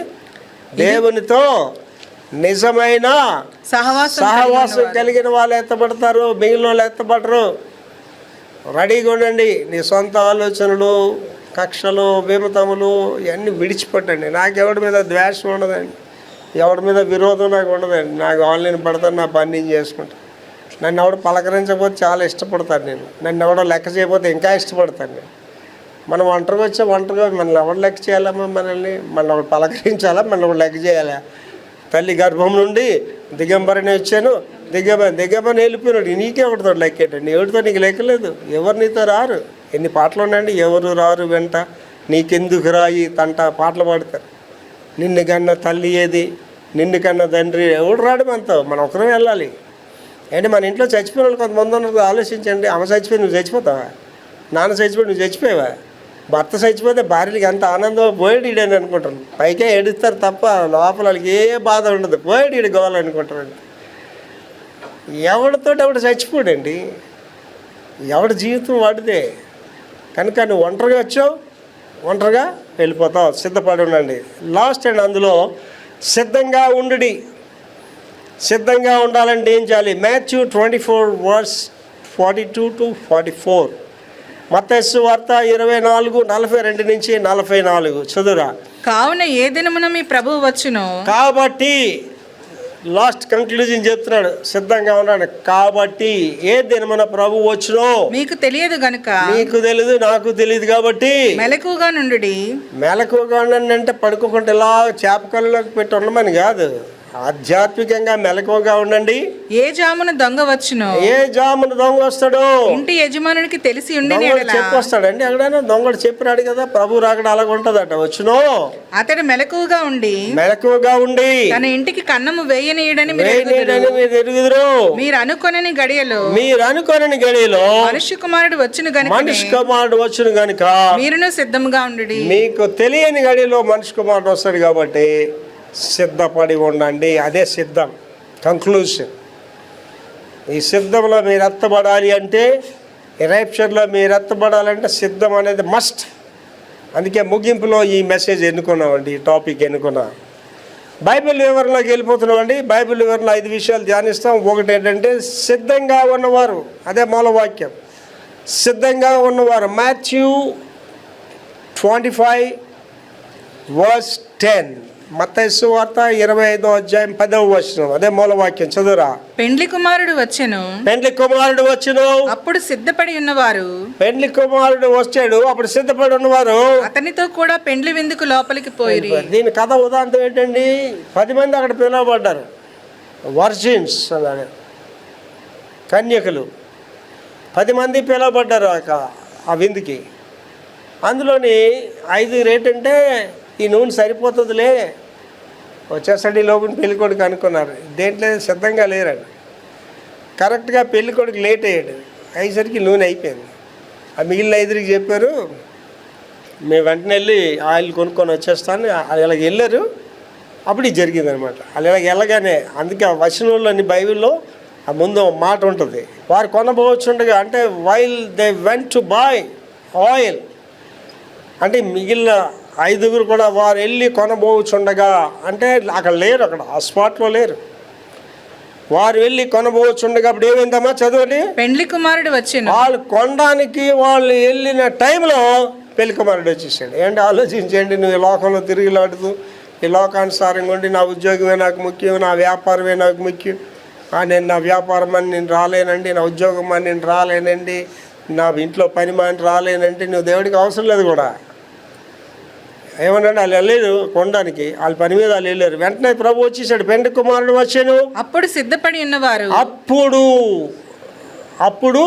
దేవునితో నిజమైన సహవాసం కలిగిన వాళ్ళు ఎత్తబడతారు, మిగిలిన వాళ్ళు ఎత్తబడరు. రెడీగా ఉండండి. నీ సొంత ఆలోచనలు, కక్షలు, విమతములు ఇవన్నీ విడిచిపెట్టండి. నాకు ఎవరి మీద ద్వేషం ఉండదండి, ఎవరి మీద విరోధం నాకు ఉండదండి. నాకు ఆన్లైన్ పడతాను, నా పని నేను చేసుకుంటాను. నన్ను ఎవడు పలకరించకపోతే చాలా ఇష్టపడతాను నేను. నన్ను ఎవడో లెక్క చేయకపోతే ఇంకా ఇష్టపడతాను నేను. మనం ఒంటరిగా మనల్ని ఎవరు లెక్క చేయాలమ్మా, మనల్ని ఒకటి పలకరించాలా, ఒకటి లెక్క చేయాలా? తల్లి గర్భం నుండి దిగంబరని వచ్చాను, దిగంబరని వెళ్ళిపోయినాడు. నీకే ఒకటితో లెక్కేటండి, ఎవరితో నీకు లెక్కలేదు. ఎవరు నీతో రారు. ఎన్ని పాటలు ఉన్నాయండి, ఎవరు రారు వెంట, నీకెందుకు రాయి తంట పాటలు పాడతారు. నిన్ను కన్నా తల్లి ఏది, నిన్ను కన్నా తండ్రి ఎవడు రాడు మనతో, మనం ఒకరే వెళ్ళాలి. ఏంటి మన ఇంట్లో చచ్చిపోయిన వాళ్ళు కొంతమంది ఉన్నారు, ఆలోచించండి. అమ్మ చచ్చిపోయి నువ్వు చచ్చిపోతావా? నాన్న చచ్చిపోయి నువ్వు చచ్చిపోయావా? భర్త చచ్చిపోతే భార్యకి ఎంత ఆనందం, పోయాడు ఈడని అనుకుంటారు. పైకే ఏడుస్తారు తప్ప లోపల వాళ్ళకి ఏ బాధ ఉండదు. పోయాడు ఈడు గోవాలనుకుంటారు. ఎవడు చచ్చిపోడండి, ఎవడి జీవితం వాడిదే. కనుక నువ్వు ఒంటరిగా వచ్చావు, ఒంటరిగా వెళ్ళిపోతావు. సిద్ధపడి ఉండండి. లాస్ట్ అండ్ అందులో సిద్ధంగా ఉండుడి. సిద్ధంగా ఉండాలంటే ఏం చేయాలి? Matthew 24:42-44, మత్తయి సువార్త 24:42-44 చదువురా. కావున ఏ దినమున మీ ప్రభువు వచ్చునో, కాబట్టి లాస్ట్ కంక్లూజన్ చెప్తున్నాడు, సిద్ధంగా ఉన్నాడు. కాబట్టి ఏ దినమున ప్రభు వచ్చునో మీకు తెలియదు గనుక, మీకు తెలియదు, నాకు తెలియదు. కాబట్టి మెలకుగా నుండుడి. మెలకుగా ఉండండి అంటే పడుకోకుండా ఇలా చేపకల్లోకి పెట్టి ఉండమని కాదు, ఆధ్యాత్మికంగా మెలకువగా ఉండండి. ఏ జామున దొంగ వచ్చునో, ఏ జామున దొంగ వస్తాడో ఇంటి యజమానునికి తెలిసి ఉండి చెప్పొస్తాడండి. ఎక్కడైనా దొంగడు చెప్పినాడు కదా, ప్రభు రాకడ అలాగ ఉంటదట. వచ్చునో అతడు మెలకువగా ఉండి తన ఇంటికి కన్నము వేయనీయడని మీరు ఎరుగుదురు. మీరు అనుకొనని గడియలో మనుష్య కుమారుడు వచ్చును గనుక మీరును సిద్ధముగా ఉండుడి. మీకు తెలియని గడియలో మనిషి కుమారుడు వస్తాడు కాబట్టి సిద్ధపడి ఉండండి. అదే సిద్ధం. కంక్లూషన్. ఈ సిద్ధంలో మీరు ఎత్తబడాలి అంటే, ఈ రైప్చర్లో మీరు ఎత్తబడాలంటే సిద్ధం అనేది మస్ట్. అందుకే ముగింపులో ఈ మెసేజ్ ఎన్నుకున్నామండి, ఈ టాపిక్ ఎన్నుకున్నాం. బైబిల్ వివరణలోకి వెళ్ళిపోతున్నామండి. బైబిల్ వివరణలో 5 విషయాలు ధ్యానిస్తాం. ఒకటి ఏంటంటే సిద్ధంగా ఉన్నవారు, అదే మూలవాక్యం. సిద్ధంగా ఉన్నవారు Matthew 25:10, మత్తయి సువార్త 25:10, అదే మూలవాక్యం. చదువురా. పెండ్లి కుమారుడు వచ్చెను, అప్పుడు సిద్ధపడి ఉన్నవారు. పెండ్లి కుమారుడు వచ్చాడు, అప్పుడు సిద్ధపడి ఉన్నవారు అతనితో కూడా పెండ్లి విందుకు లోపలికి పోయిరి. దీని కథ ఉదాహరణ ఏంటండి? 10 మంది అక్కడ పిలువబడ్డారు. వర్జిన్స్ అన్నారు, కన్యకులు 10 మంది పిలువబడ్డారు ఆ విందుకి. అందులోని 5 ఏంటంటే ఈ నూనె సరిపోతుందిలే, వచ్చేసరికి లోపల పెళ్ళికొడుకు అనుకున్నారు. దేంట్లో సిద్ధంగా లేరండి. కరెక్ట్గా పెళ్ళికొడుకు లేట్ అయ్యాడు. అయ్యేసరికి నూనె అయిపోయింది. ఆ మిగిలిన 5కి చెప్పారు, మేము వెంటనే వెళ్ళి ఆయిల్ కొనుక్కొని వచ్చేస్తాను. ఇలాగ వెళ్ళారు. అప్పుడు ఇది జరిగింది అనమాట. వాళ్ళు ఇలాగ వెళ్ళగానే, అందుకే ఆ వచనంలోని బైబిల్లో ఆ ముందు మాట ఉంటుంది, వారు కొనబోచుండగా, అంటే while they went to buy oil, అంటే మిగిలిన 5 కూడా వారు వెళ్ళి కొనబోచుండగా, అంటే అక్కడ లేరు, అక్కడ ఆ స్పాట్లో లేరు. వారు వెళ్ళి కొనబోచుండగా అప్పుడు ఏమైందమ్మా? చదవండి. పెండ్లి కుమారుడు వచ్చాను. వాళ్ళు కొనడానికి వాళ్ళు వెళ్ళిన టైంలో పెళ్లి కుమారుడు వచ్చేసాడు. ఏంటి ఆలోచించండి. నువ్వు ఈ లోకంలో తిరిగిలాడుతూ ఈ లోకానుసారంగా ఉండి, నా ఉద్యోగమే నాకు ముఖ్యం, నా వ్యాపారమే నాకు ముఖ్యం, నేను నా వ్యాపారం అని నేను రాలేనండి, నా ఉద్యోగం అని నేను రాలేనండి, నా ఇంట్లో పని మాని రాలేనంటే నువ్వు దేవుడికి అవసరం లేదు కూడా. ఏమన్నా వాళ్ళు వెళ్ళలేదు కొనడానికి, వాళ్ళ పని మీద వాళ్ళు వెళ్ళారు. వెంటనే ప్రభు వచ్చేసాడు, పెండ్లి కుమారుడు వచ్చాను. అప్పుడు సిద్ధపడి ఉన్నవారు, అప్పుడు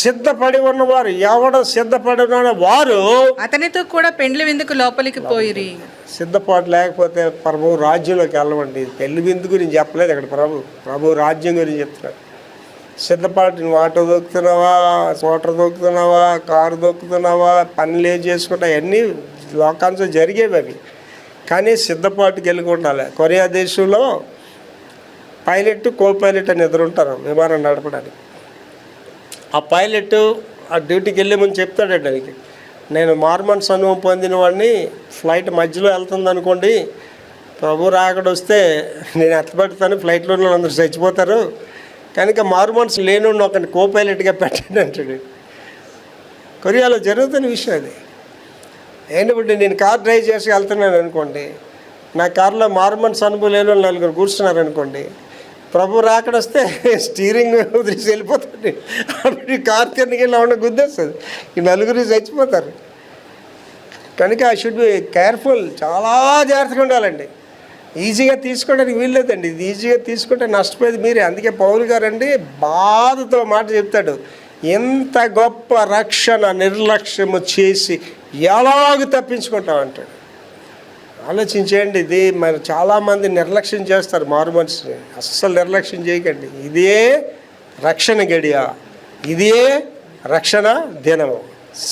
సిద్ధపడి ఉన్నవారు, ఎవడ సిద్ధపడి ఉన్న వారు అతనితో కూడా పెండ్లి విందుకు లోపలికి పోయిరి. సిద్ధపాటు లేకపోతే ప్రభు రాజ్యంలోకి వెళ్ళమండి. పెళ్లి విందు గురించి చెప్పలేదు అక్కడ. ప్రభు రాజ్యం గురించి చెప్తున్నాడు. సిద్ధపాటు, నువ్వు ఆటో దొక్కుతున్నావా, స్కూటర్ దొక్కుతున్నావా, కారు దొక్కుతున్నావా, పనులు ఏం చేసుకుంటా, అవన్నీ లోకాంశం జరిగేవి అవి. కానీ సిద్ధపాటుకి వెళ్ళి ఉండాలి. కొరియా దేశంలో పైలట్, కో పైలట్ అని ఇద్దరు ఉంటారు విమానం నడపడానికి. ఆ పైలట్ ఆ డ్యూటీకి వెళ్ళే ముందు చెప్తాడండి దానికి, నేను మార్మన్స్ అనుభవం పొందిన వాడిని, ఫ్లైట్ మధ్యలో వెళ్తుంది అనుకోండి, ప్రభు రాకడ వస్తే నేను ఎత్తబెడతాను, ఫ్లైట్లో ఉన్న అందరూ చచ్చిపోతారు, కనుక మార్మన్స్ లేని ఒకరిని కో పైలట్గా పెట్టండి అంటాడు. కొరియాలో జరుగుతున్న విషయం అది. ఏంటంటే నేను కార్ డ్రైవ్ చేసి వెళ్తున్నాను అనుకోండి, నా కారులో మార్మన్స్ అనుభవం లేని వాళ్ళు 4 కూర్చున్నారు అనుకోండి, ప్రభు రాకడ వస్తే స్టీరింగ్ వదిలేసి వెళ్ళిపోతుంది. అప్పుడు కార్ కిందకి వెళ్ళి అవునా గుద్దేస్తుంది, ఈ 4 చచ్చిపోతారు. కనుక ఐ షుడ్ బి కేర్ఫుల్, చాలా జాగ్రత్తగా ఉండాలండి. ఈజీగా తీసుకోవడానికి వీల్లేదండి. ఇది ఈజీగా తీసుకుంటే నష్టపోయేది మీరే. అందుకే పౌలు గారండి బాధతో మాట చెప్తాడు, ఎంత గొప్ప రక్షణ నిర్లక్ష్యము చేసి ఎలాగ తప్పించుకుంటామంటాడు. ఆలోచించేయండి. ఇది మరి చాలామంది నిర్లక్ష్యం చేస్తారు మారు మనిషిని. అస్సలు నిర్లక్ష్యం చేయకండి. ఇదే రక్షణ గడియ, ఇదే రక్షణ దినము.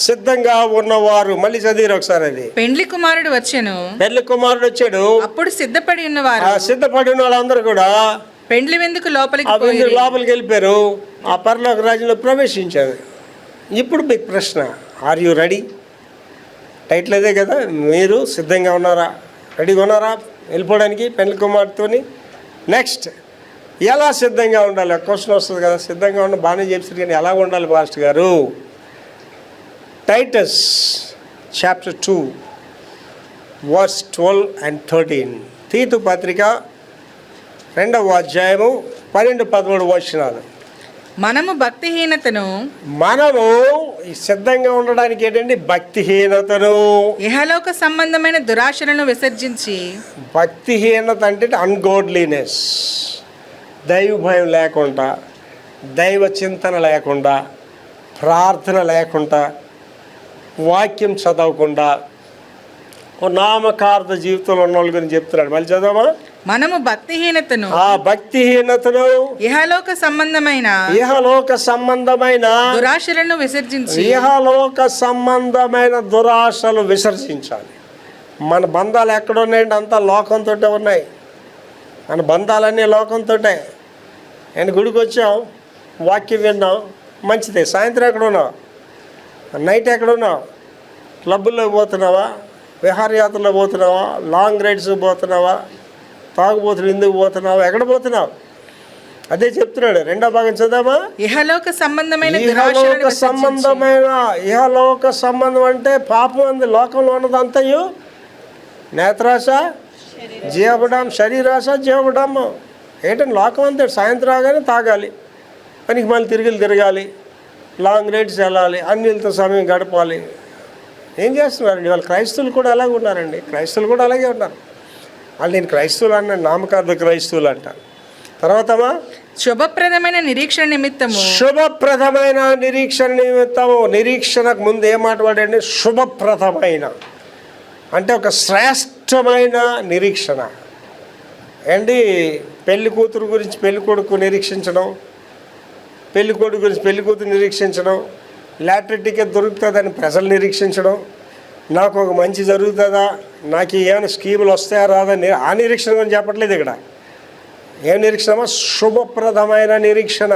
సిద్ధంగా ఉన్నవారు, మళ్ళీ చదివారు ఒకసారి అది. పెండ్లి కుమారుడు వచ్చాను, పెళ్లి కుమారుడు వచ్చాడు, అప్పుడు సిద్ధపడి ఉన్నవారు, సిద్ధపడి ఉన్న వాళ్ళందరూ కూడా పెండ్లి విందుకు లోపలికి వెళ్ళిపోయారు, ఆ పరలోక రాజ్యంలో ప్రవేశించారు. ఇప్పుడు మీకు ప్రశ్న, ఆర్ యు రెడీ? టైటిల్ అదే కదా, మీరు సిద్ధంగా ఉన్నారా, రెడీగా ఉన్నారా వెళ్ళిపోవడానికి పెళ్లి కుమార్తెతోని? నెక్స్ట్, ఎలా సిద్ధంగా ఉండాలి? క్వశ్చన్ వస్తుంది కదా. సిద్ధంగా ఉండ బాగానే చెప్తారు కానీ ఎలా ఉండాలి పాస్టర్ గారు? Titus chapter 2 verse 12 and 13. తీతు పత్రిక 2వ అధ్యాయము 12-13 వచనాలు. మనము భక్తిహీనతను, మనము సిద్ధంగా ఉండడానికి ఏంటండి? భక్తిహీనతను, ఇహలోక సంబంధమైన దురాశలను విసర్జించి. భక్తిహీనత అంటే అన్గాడ్లీనెస్, దైవ భయం లేకుండా, దైవ చింతన లేకుండా, ప్రార్థన లేకుండా, వాక్యం చదవకుండా నామకార్థ జీవితంలో ఉన్న వాళ్ళ గురించి చెప్తున్నాడు. మళ్ళీ చదవమా. మనము భక్తిహీనతను, ఆ భక్తిహీనతను, ఇహలోక సంబంధమైన దురాశలను విసర్జించి. ఇహలోక సంబంధమైన దురాశలు విసర్జించాలి. మన బంధాలు ఎక్కడ ఉన్నాయండి? అంతా లోకంతో ఉన్నాయి. మన బంధాలన్నీ లోకంతో. నేను గుడికి వచ్చాం, వాక్యం విన్నాం, మంచిదే. సాయంత్రం ఎక్కడ ఉన్నావు? నైట్ ఎక్కడ ఉన్నావు? క్లబ్బుల్లో పోతున్నావా? విహారయాత్రలో పోతున్నావా? లాంగ్ రైడ్స్కి పోతున్నావా? తాగుబోతులు ఎందుకు పోతున్నావా? ఎక్కడ పోతున్నావు? అదే చెప్తున్నాడు. 2వ భాగం చదామా. ఇహలోక సంబంధమైన ఇహలోక సంబంధం అంటే పాపం అంది. లోకంలో ఉన్నదంతయు నేత్రాశ, జీవడం, శరీరాశ, జీవడం. ఏంటంటే లోకం అంతే. సాయంత్రం రాగానే తాగాలి, పనికి మళ్ళీ తిరగాలి, లాంగ్ రైడ్స్ వెళ్ళాలి, అన్నిలతో సమయం గడపాలి. ఏం చేస్తున్నారండి వాళ్ళు? క్రైస్తవులు కూడా అలాగే ఉన్నారండి. క్రైస్తవులు కూడా అలాగే ఉన్నారు. వాళ్ళు నేను క్రైస్తవులు అన్న నామకార్థ క్రైస్తవులు అంటారు. తర్వాతమా శుభప్రదమైన నిరీక్షణ నిమిత్తము. శుభప్రదమైన నిరీక్షణ నిమిత్తము. నిరీక్షణకు ముందు ఏం మాట్లాడండి? శుభప్రదమైన అంటే ఒక శ్రేష్టమైన నిరీక్షణ అండి. పెళ్లి కూతురు గురించి పెళ్లి కొడుకు నిరీక్షించడం, పెళ్లి కొడుకు గురించి పెళ్లి కూతురు నిరీక్షించడం, లాటరీ టికెట్ దొరుకుతుందని ప్రజలు నిరీక్షించడం, నాకు ఒక మంచి జరుగుతుందా, నాకు ఏమైనా స్కీములు వస్తాయా రాదా, ఆ నిరీక్షణ గురించి చెప్పట్లేదు ఇక్కడ. ఏం నిరీక్షణ? శుభప్రదమైన నిరీక్షణ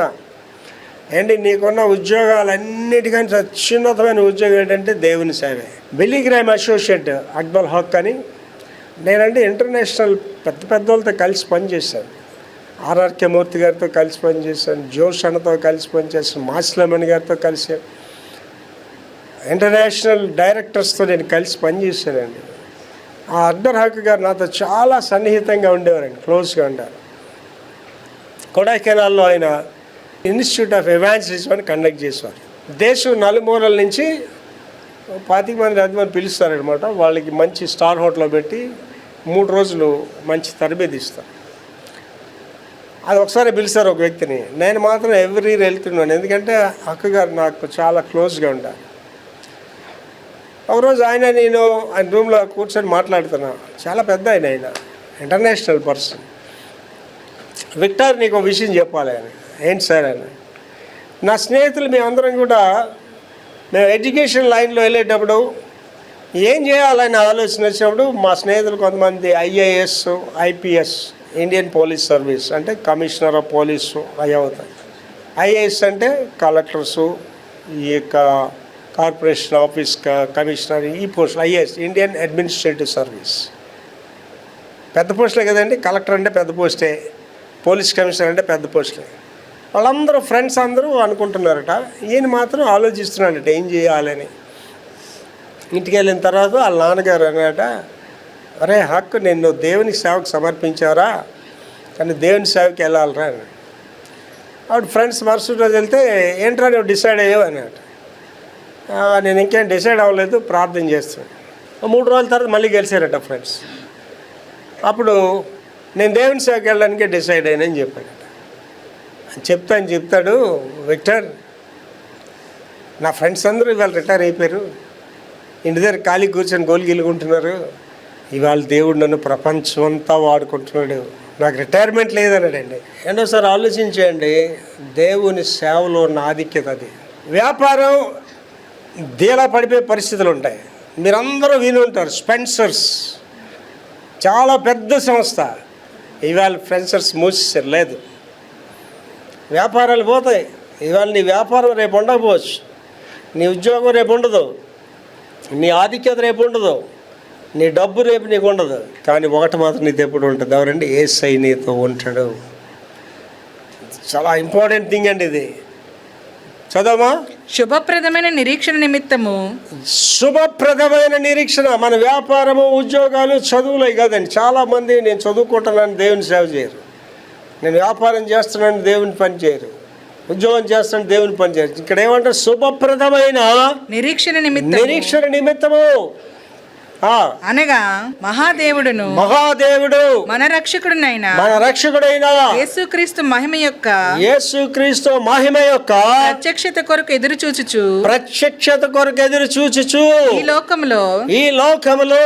అండి. నీకున్న ఉద్యోగాలన్నిటికంటే అత్యున్నతమైన ఉద్యోగం ఏంటంటే దేవుని సేవే. బిల్లీ గ్రామ్ అసోసియేట్ అక్బల్ హక్ అని నేనంటే ఇంటర్నేషనల్ పెద్ద వాళ్ళతో కలిసి పనిచేశాను. ఆర్ఆర్కే మూర్తి గారితో కలిసి పనిచేశాను, జోష్ అన్నతో కలిసి పనిచేశాను, మాస్లమణి గారితో కలిసి, ఇంటర్నేషనల్ డైరెక్టర్స్తో నేను కలిసి పనిచేశానండి. ఆ అక్బర్ హక్ గారు నాతో చాలా సన్నిహితంగా ఉండేవారండి, క్లోజ్గా ఉండారు. కొడైకెనాల్లో ఆయన ఇన్స్టిట్యూట్ ఆఫ్ ఎవాంజలిజం అని కండక్ట్ చేసేవారు. దేశం నలుమూలల నుంచి 25 మంది 10 మంది పిలుస్తారనమాట. వాళ్ళకి మంచి స్టార్ హోటల్లో పెట్టి 3 రోజులు మంచి తరబేది ఇస్తారు. అది ఒకసారి పిలిచారు ఒక వ్యక్తిని. నేను మాత్రం ఎవ్రీ ఇయర్ వెళ్తున్నాను, ఎందుకంటే అక్కగారు నాకు చాలా క్లోజ్గా ఉంటారు. ఒకరోజు నేను ఆయన రూమ్లో కూర్చొని మాట్లాడుతున్నాను. చాలా పెద్ద ఆయన ఇంటర్నేషనల్ పర్సన్. విక్టర్, నీకు ఒక విషయం చెప్పాలి అని. ఏంటి సార్ అని. నా స్నేహితులు మేమందరం కూడా మేము ఎడ్యుకేషన్ లైన్లో వెళ్ళేటప్పుడు ఏం చేయాలని ఆలోచన వచ్చినప్పుడు మా స్నేహితులు కొంతమంది IAS, IPS, Indian police service అంటే కమిషనర్ ఆఫ్ పోలీసు అవి అవుతాయి. ఐఏఎస్ అంటే కలెక్టర్సు, ఈ యొక్క కార్పొరేషన్ ఆఫీస్ కమిషనర్, ఈ post IAS Indian administrative service. పెద్ద పోస్టులే కదండి. కలెక్టర్ అంటే పెద్ద పోస్టే, పోలీస్ కమిషనర్ అంటే పెద్ద పోస్టే. వాళ్ళందరూ ఫ్రెండ్స్ అందరూ అనుకుంటున్నారట, ఈయన మాత్రం ఆలోచిస్తున్నాడట ఏం చేయాలని. ఇంటికి వెళ్ళిన తర్వాత వాళ్ళ నాన్నగారు అన్నట, అరే హక్కు నిన్ను దేవుని సేవకు సమర్పించారా, కానీ దేవుని సేవకి వెళ్ళాలరా అని. ఆవిడ ఫ్రెండ్స్ మరుసటి రోజు వెళ్తే ఏంట్రా నువ్వు డిసైడ్ అయ్యావు అన్నట. నేను ఇంకేం డిసైడ్ అవ్వలేదు, ప్రార్థన చేస్తున్నాను. 3 రోజుల తర్వాత మళ్ళీ గెలిచారట ఫ్రెండ్స్. అప్పుడు నేను దేవుని సేవకి వెళ్ళడానికి డిసైడ్ అయినని చెప్పాడట. చెప్తాడు, విక్టర్ నా ఫ్రెండ్స్ అందరూ ఇవాళ రిటైర్ అయిపోయారు, ఇంటి దగ్గర ఖాళీ కూర్చొని గోలు గిలుకుంటున్నారు, ఇవాళ దేవుడు నన్ను ప్రపంచం అంతా వాడుకుంటున్నాడు, నాకు రిటైర్మెంట్ లేదన్నాడండి. సార్ ఆలోచించేయండి, దేవుని సేవలో ఉన్న ఆధిక్యత అది. వ్యాపారం దీలా పడిపోయే పరిస్థితులు ఉంటాయి. మీరందరూ విని ఉంటారు, స్పెన్సర్స్ చాలా పెద్ద సంస్థ, ఇవాళ స్పెన్సర్స్ మూసేసారు. లేదు, వ్యాపారాలు పోతాయి. ఇవాళ నీ వ్యాపారం రేపు ఉండకపోవచ్చు, నీ ఉద్యోగం రేపు ఉండదు, నీ ఆధిక్యత రేపు ఉండదు, నీ డబ్బు రేపు నీకు ఉండదు. కానీ ఒకటి మాత్రం నీకు ఎప్పుడు ఉంటుంది, ఎవరండి? యేసై నీతో ఉంటాడు. చాలా ఇంపార్టెంట్ థింగ్ అండి ఇది. చదవమా. శుభప్రదమైన నిరీక్షణ నిమిత్తము. శుభప్రదమైన నిరీక్షణ. మన వ్యాపారము, ఉద్యోగాలు, చదువులే కాదండి. చాలామంది నేను చదువుకుంటున్నాను దేవుని సేవ చేయరు, నేను వ్యాపారం చేస్తున్నాను దేవుని పని చేయరు, ఉద్యోగం చేస్తున్నాను దేవుని పని చేయరు. ఇక్కడ ఏమంటారు? శుభప్రదమైన నిరీక్షణ నిమిత్తము అనగా మహాదేవుడు మన రక్షకుడైన యేసుక్రీస్తు మహిమ యొక్క ప్రత్యక్షత కొరకు ఎదురు చూచుచు ఈ లోకములో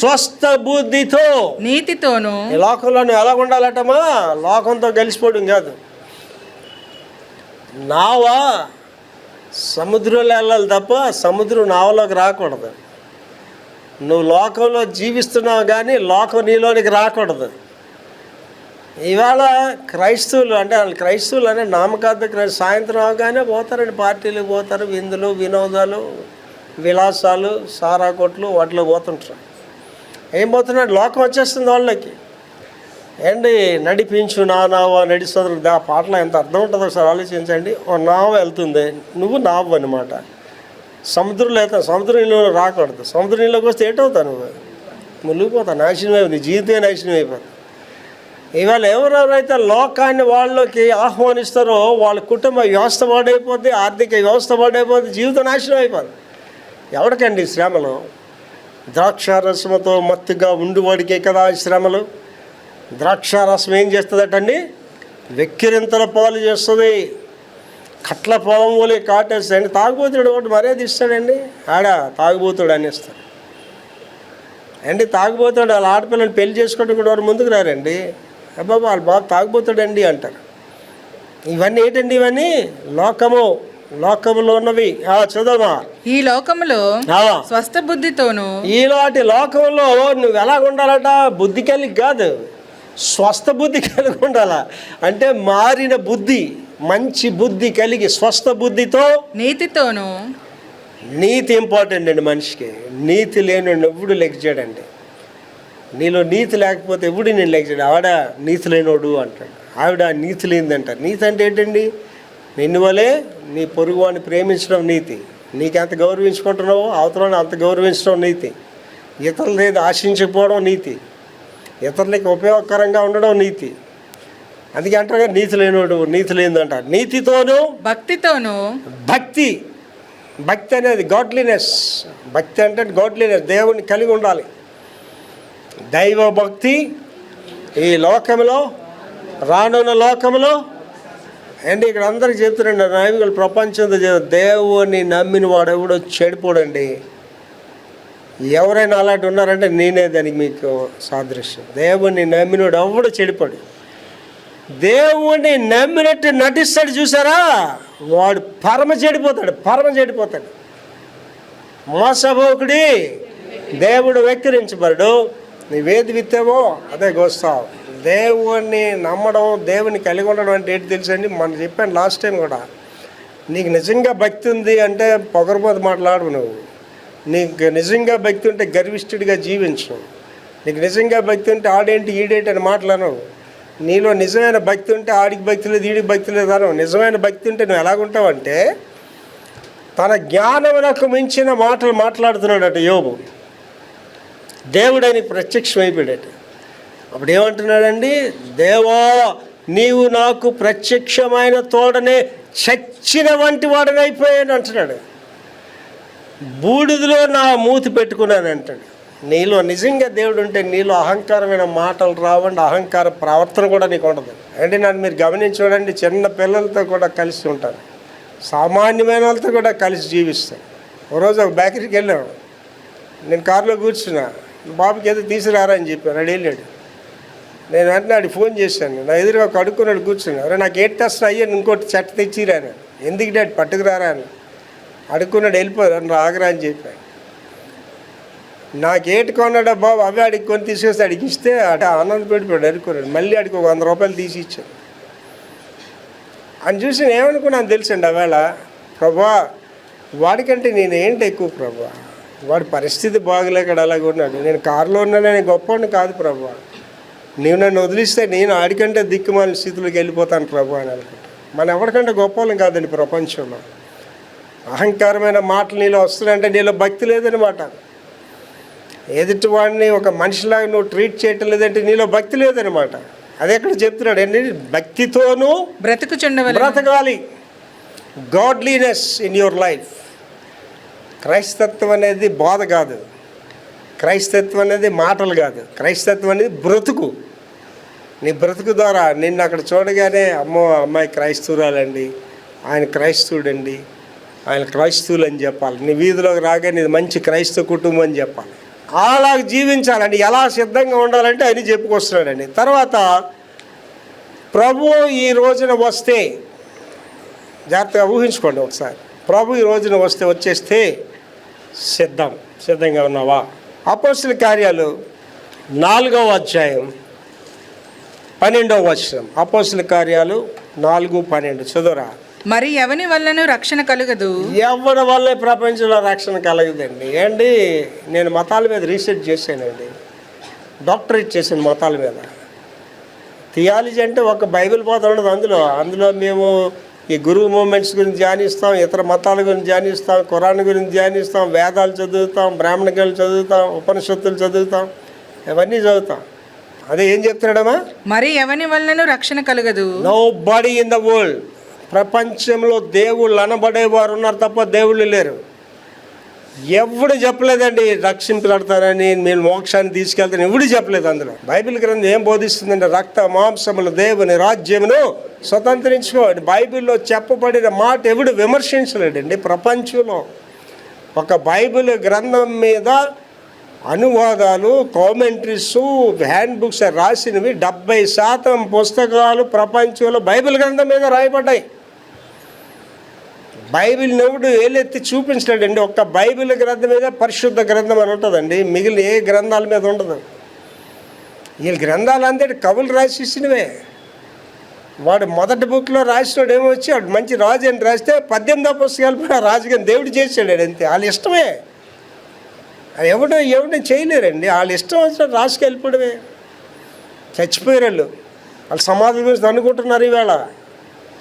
స్వస్థ బుద్ధితో నీతితోను. ఈ లోకంలో ఎలా ఉండాలటమా? లోకంతో గెలిచిపోవడం కాదు. నావా సముద్రంలో వెళ్ళాలి తప్ప సముద్రం నావలోకి రాకూడదు. నువ్వు లోకంలో జీవిస్తున్నావు కానీ లోకం నీలోనికి రాకూడదు. ఇవాళ క్రైస్తవులు అంటే వాళ్ళు క్రైస్తవులు అనే నామకార్థ సాయంత్రం అవగానే పోతారండి, పార్టీలకు పోతారు, విందులు, వినోదాలు, విలాసాలు, సారా కొట్లు వాటిలో పోతుంటారు. ఏం పోతున్నాడు? లోకం వచ్చేస్తుంది వాళ్ళకి. ఏంటి నడిపించు నా నావ నడిస్తుంది. ఆ పాటలో ఎంత అర్థం ఉంటుందో ఒకసారి ఆలోచించండి. ఓ నావ వెళ్తుంది, నువ్వు నావ అనమాట. సముద్రంలో వెళ్తావు, సముద్రం నీళ్ళు రాకూడదు. సముద్రం నీళ్ళకి వస్తే ఏంటవుతావు? నువ్వు మునిగిపోతావు, నాశనం అయిపోతుంది, నీ జీవితమే నాశనం అయిపోతుంది. ఇవాళ ఎవరెవరైతే లోకాన్ని వాళ్ళకి ఆహ్వానిస్తారో వాళ్ళ కుటుంబ వ్యవస్థ పాడైపోద్ది, ఆర్థిక వ్యవస్థ పాడైపోద్ది, జీవితం నాశనం అయిపోద్ది. ఎవరికండి శ్రమలు? ద్రాక్షారసముతో మత్తుగా ఉండివాడికే కదా శ్రమలు. ద్రాక్షారసం ఏం చేస్తుందటండి? వెక్కిరింతల పాలు చేస్తుంది, కట్ల పొలం పోలే కాటేస్తాడండి. తాగుబోతుడు ఒకటి మర్యాద ఇస్తాడండి, తాగుబోతుడు అనేస్తాడు అండి. తాగుబోతాడు వాళ్ళ ఆడపిల్లని పెళ్లి చేసుకోవడం కూడా వారు ముందుకు రారండి. అబ్బాబా వాళ్ళ బాబు తాగుబోతాడండి అంటారు. ఇవన్నీ ఏంటండి? ఇవన్నీ లోకములో ఉన్నవి. చదవమా. ఈ లోకములో స్వస్థ బుద్ధితోను. ఈలాంటి లోకంలో నువ్వు ఎలా ఉండాలట? బుద్ధి కలిగి కాదు, స్వస్థ బుద్ధి కలిగి ఉండాలా. అంటే మారిన బుద్ధి, మంచి బుద్ధి కలిగి స్వస్థ బుద్ధితో నీతితోను. నీతి ఇంపార్టెంట్ అండి మనిషికి. నీతి లేని ఎవడు లెగ్చాడండి. నీలో నీతి లేకపోతే ఎవడు నేను లెగ్చాడు. ఆవిడ నీతి లేనోడు అంటాడు, ఆవిడ నీతి లేనిదంటారు. నీతి అంటే ఏంటండి? నిన్ను వలే నీ పొరుగువాడిని ప్రేమించడం నీతి. నీకెంత గౌరవించుకుంటున్నావో అవతలని అంత గౌరవించడం నీతి. ఇతరులు ఏది ఆశించకపోవడం నీతి. ఇతరులకి ఉపయోగకరంగా ఉండడం నీతి. అందుకే అంటారు కదా, నీతి లేనోడు నీతి లేనిదంటారు. నీతితోనూ భక్తితోనూ. భక్తి అనేది గాడ్లీనెస్. భక్తి అంటే గాడ్లీనెస్, దేవుని కలిగి ఉండాలి. దైవ భక్తి ఈ లోకంలో, రానున్న లోకంలో అండి. ఇక్కడ అందరికి చెప్తున్నాండి, నాయకులు ప్రపంచంతో దేవుని నమ్మిన వాడు ఎవడో చెడిపోడండి. ఎవరైనా అలాంటి ఉన్నారంటే నేనే దానికి మీకు సాదృశ్యం. దేవుణ్ణి నమ్మినోడు ఎవడు చెడిపోడు. దేవుణ్ణి నమ్మినట్టు నటిస్తాడు చూసారా, వాడు పరమ చెడిపోతాడు. మోసపోకుడి, దేవుడు వెక్కిరించబడు. నీవేది విత్తావో అదే కోస్తావు. దేవుణ్ణి నమ్మడం, దేవుని కలిగి ఉండడం అంటే ఏంటి తెలుసండి? మనం చెప్పాను లాస్ట్ టైం కూడా. నీకు నిజంగా భక్తి ఉంది అంటే పొగరబోతు మాట్లాడు. నువ్వు నీకు నిజంగా భక్తి ఉంటే గర్విష్ఠుడిగా జీవించు. నీకు నిజంగా భక్తి ఉంటే ఆడేంటి ఈడేంటి అని మాట్లాడను. నీలో నిజమైన భక్తి ఉంటే ఆడికి భక్తి లేదు, ఈడికి భక్తి లేదు అను. నిజమైన భక్తి ఉంటే నువ్వు ఎలాగుంటావంటే తన జ్ఞానమునకు మించిన మాటలు మాట్లాడుతున్నాడట యోబు. దేవుడని ప్రత్యక్షమైపోయాడట. అప్పుడు ఏమంటున్నాడండి? దేవా నీవు నాకు ప్రత్యక్షమైన తోడనే చచ్చిన వంటి వాడనైపోయాను అంటున్నాడు. బూడిదలో నా మూతి పెట్టుకున్నాను అంటాడు. నీలో నిజంగా దేవుడు ఉంటే నీలో అహంకారమైన మాటలు రావండి, అహంకార ప్రవర్తన కూడా నీకు ఉండదు. అంటే నన్ను మీరు గమనించి చూడండి, చిన్న పిల్లలతో కూడా కలిసి ఉంటాను, సామాన్యమైన వాళ్ళతో కూడా కలిసి జీవిస్తాను. ఒకరోజు ఒక బేకరీకి వెళ్ళాము, నేను కారులో కూర్చున్నా, బాబుకి ఏదో తీసుకురారా అని చెప్పాను, అడు వెళ్ళాడు. నేను వెంటనే ఆడికి ఫోన్ చేశాను, నా ఎదురుగా ఒక అడుక్కున్నాడు కూర్చున్నా, అరే నాకు ఏటి తెస్తా అయ్యా ఇంకోటి చెట్టు తెచ్చిరాను, ఎందుకు డాడీ పట్టుకురారా అని అడుక్కున్నాడు, వెళ్ళిపోయారు అని ఆగరా అని చెప్పాను. నాకు ఏటి కొన్నాడా బాబు, అవే అడిగి కొని తీసుకొస్తే అడిగి ఇస్తే అటు ఆనంద పెట్టిపోయాడు, అడుక్కున్నాడు. మళ్ళీ అడిగి ఒక 100 రూపాయలు తీసి ఇచ్చాను. అని చూసి నేను ఏమనుకున్నాను తెలుసండి, ఆవేళ ప్రభా వాడికంటే నేను ఏంటి ఎక్కువ ప్రభా, వాడి పరిస్థితి బాగలేక అలాగే ఉన్నాడు, నేను కారులో ఉన్నా నేను గొప్పవాడిని కాదు ప్రభా, నీవు నన్ను వదిలిస్తే నేను ఆడికంటే దిక్కుమాలిన స్థితిలోకి వెళ్ళిపోతాను ప్రభా అని అనుకుంటాను. మనం ఎవరికంటే గొప్పవాళ్ళం కాదండి ప్రపంచంలో. అహంకారమైన మాటలు నీలో వస్తున్నాయంటే నీలో భక్తి లేదనమాట. ఎదుటి వాడిని ఒక మనిషిలాగా నువ్వు ట్రీట్ చేయటం లేదంటే నీలో భక్తి లేదనమాట. అది ఎక్కడ చెప్తున్నాడు అండి, భక్తితోనూ బ్రతకాలి. Godliness in your life. క్రైస్తత్వం అనేది బోధ కాదు, క్రైస్తత్వం అనేది మాటలు కాదు, క్రైస్తత్వం అనేది బ్రతుకు. నీ బ్రతుకు ద్వారా నిన్ను అక్కడ చూడగానే అమ్మో అమ్మాయి క్రైస్తవురాలండి, ఆయన క్రైస్తవుడండి, ఆయన క్రైస్తవులు అని చెప్పాలి. నీ వీధిలోకి రాగానే ఇది మంచి క్రైస్తవ కుటుంబం అని చెప్పాలి. అలా జీవించాలండి. ఎలా సిద్ధంగా ఉండాలంటే ఆయన చెప్పుకొస్తున్నాడండి. తర్వాత ప్రభు ఈ రోజున వస్తే, జాగ్రత్తగా ఊహించుకోండి ఒకసారి, ప్రభు ఈ రోజున వచ్చేస్తే సిద్ధంగా ఉన్నావా? అపోస్తల కార్యాలు 4వ అధ్యాయం 12వ వచనం. అపోస్తల కార్యాలు 4:12 చదువురా. మరి ఎవని వల్లనూ రక్షణ కలగదు. ఎవరి వల్ల ప్రపంచంలో రక్షణ కలగదండి. ఏంటి, నేను మతాల మీద రీసెర్చ్ చేశానండి, డాక్టరేట్ చేశాను మతాల మీద. థియాలజీ అంటే ఒక బైబిల్ పోత ఉండదు. అందులో మేము ఈ గురువు మూమెంట్స్ గురించి ధ్యానిస్తాం, ఇతర మతాల గురించి ధ్యానిస్తాం, ఖురాన్ గురించి ధ్యానిస్తాం, వేదాలు చదువుతాం, బ్రాహ్మణ గ్రంథాలు చదువుతాం, ఉపనిషత్తులు చదువుతాం, ఇవన్నీ చదువుతాం. అదే ఏం చెప్తున్నాడమ్మా, మరి ఎవని వల్లనూ రక్షణ కలగదు. Nobody in the world. ప్రపంచంలో దేవుళ్ళు అనబడేవారు ఉన్నారు తప్ప దేవుళ్ళు లేరు. ఎవడు చెప్పలేదండి రక్షింపబడతారని, నేను మోక్షాన్ని తీసుకెళ్తాను, ఎవడు చెప్పలేదు. అందులో బైబిల్ గ్రంథం ఏం బోధిస్తుందంటే రక్త మాంసములు దేవుని రాజ్యమును స్వతంత్రించుకో. బైబిల్లో చెప్పబడిన మాట ఎవడు విమర్శించలేడండి. ప్రపంచంలో ఒక బైబిల్ గ్రంథం మీద అనువాదాలు, కామెంట్రీస్, హ్యాండ్ బుక్స్ రాసినవి 70% పుస్తకాలు ప్రపంచంలో బైబిల్ గ్రంథం మీద రాయబడ్డాయి. బైబిల్ ఎవడు ఏలెత్తి చూపించలేడండి. ఒక్క బైబిల్ గ్రంథం మీద పరిశుద్ధ గ్రంథం అని ఉంటుందండి, మిగిలిన ఏ గ్రంథాల మీద ఉండదు. ఈ గ్రంథాలు అంతే కవులు రాసినవే. వాడు మొదటి బుక్లో రాసినాడు ఏమో వచ్చి వాడు మంచి రాజు అని రాస్తే 18వ పుస్తకాలు రాజుగాని దేవుడు చేసాడు అంతే. వాళ్ళ ఇష్టమే, అది ఎవడో చేయలేరండి. వాళ్ళ ఇష్టం వచ్చినట్టు రాసుకెళ్ళిపోవడమే. చచ్చిపోయారు వాళ్ళు సమాధుల గురించి అనుకుంటున్నారు ఈవేళ.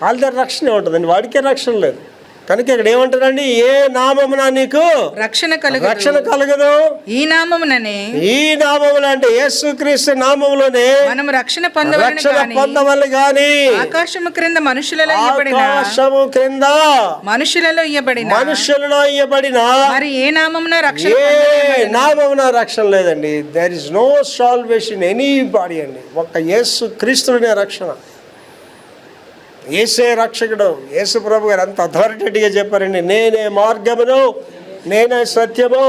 వాళ్ళ దగ్గర రక్షణ ఉంటుందండి, వాడికే రక్షణ లేదు. కనుక ఇక్కడ ఏమంటారండి, ఏ నామమున నీకు రక్షణ కలగదు. ఈ నామముననే, ఈ నామమున అంటే యేసుక్రీస్తు నామములోనే మనం రక్షణ పొందవలె గాని ఆకాశము క్రింద మనుషులలో ఇయ్యబడిన మరి ఏ నామమున రక్షణ లేదండి. There is no salvation anybody అండి. ఒక్క యేసు క్రీస్తునే రక్షణ. యేసే రక్షకుడు. యేసు ప్రభు గారు అంత అథారిటీగా చెప్పారండి, నేనే మార్గమును, నేనే సత్యము,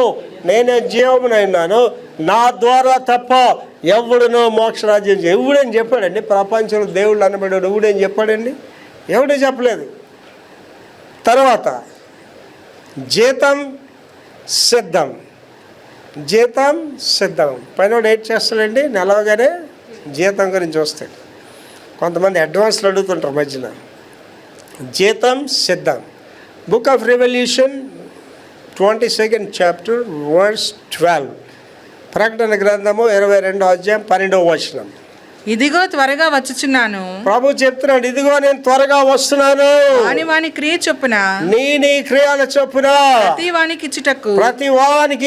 నేనే జీవమునైనాను, నా ద్వారా తప్ప ఎవడునో మోక్షరాజ్యం ఎవడని చెప్పాడండి. ప్రపంచంలో దేవుళ్ళు అనబడాడు ఎవడని చెప్పాడండి, ఎవడే చెప్పలేదు. తర్వాత జీతం సిద్ధం. పైన ఏం చేస్తాడండి, నెలవగానే జీతం గురించి వస్తాడు. కొంతమంది అడ్వాన్స్లు అడుగుతుంటారు మధ్యలో. జీతం సిద్ధం. Book of Revelation 22nd chapter verse 12. ప్రకటన గ్రంథము 22వ అధ్యాయం 12వ వచనం. ఇదిగో త్వరగా వచ్చుచున్నాను. ప్రభు చెప్తున్నాడు, ఇదిగో నేను త్వరగా వస్తున్నాను. వాని క్రియ చొప్పున నీ క్రియల చొప్పున ప్రతి వానికి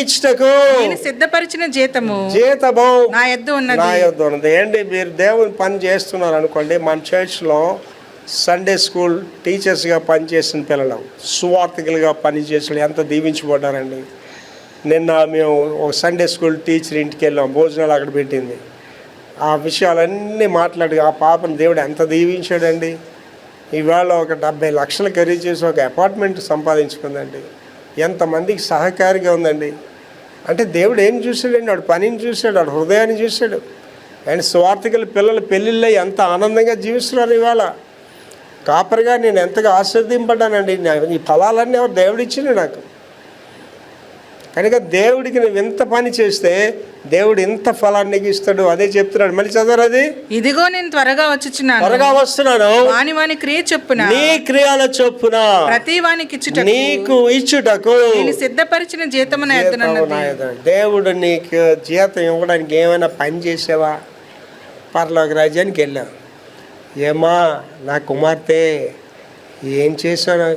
ఇచ్చుటకు నేను సిద్ధపరిచిన జీతము నా యొద్ద ఉన్నది. ఏంటి, మీరు దేవుని పని చేస్తున్నారు అనుకోండి. మన చర్చ్లో సండే స్కూల్ టీచర్స్గా పనిచేసిన పిల్లలు, సువార్థికులుగా పనిచేసిన ఎంత దీవించబడ్డారండి. నిన్న మేము ఒక సండే స్కూల్ టీచర్ ఇంటికి వెళ్ళాం, భోజనాలు అక్కడ పెట్టింది. ఆ విషయాలన్నీ మాట్లాడి ఆ పాపను దేవుడు ఎంత దీవించాడండి. ఇవాళ ఒక 70 లక్షలు ఖరీదు చేసి ఒక అపార్ట్మెంట్ సంపాదించుకుందండి. ఎంతమందికి సహకారిగా ఉందండి. అంటే దేవుడు ఏం చూశాడండి? వాడు పనిని చూశాడు, వాడు హృదయాన్ని చూశాడు. అండ్ స్వార్థికుల పిల్లలు పెళ్ళిళ్ళలో ఎంత ఆనందంగా జీవిస్తున్నారు. ఇవాళ కాపరిగా నేను ఎంతగా ఆశీర్వదింపడ్డానండి. ఈ ఫలాలన్నీ ఎవరు దేవుడు ఇచ్చిండు నాకు. కనుక దేవుడికి నువ్వు ఇంత పని చేస్తే దేవుడు ఇంత ఫలాన్ని ఇస్తాడు. అదే చెప్తున్నాడు. మళ్ళీ చదవరు అది. ఇదిగో నేను త్వరగా వచ్చుచున్నాను, త్వరగా వస్తున్నాను, వాని వాని క్రియ చొప్పున నీ క్రియల చొప్పున ప్రతి వానికి నీకు ఇచ్చుటకు నేను సిద్ధపరిచిన జీతమున ఎద్దనున్నది. దేవుడు నీకు జీతం ఇవ్వడానికి ఏమైనా పని చేసావా? పరలోక రాజ్యానికి వెళ్ళావు. ఏమా నా కుమార్తె ఏం చేశాను?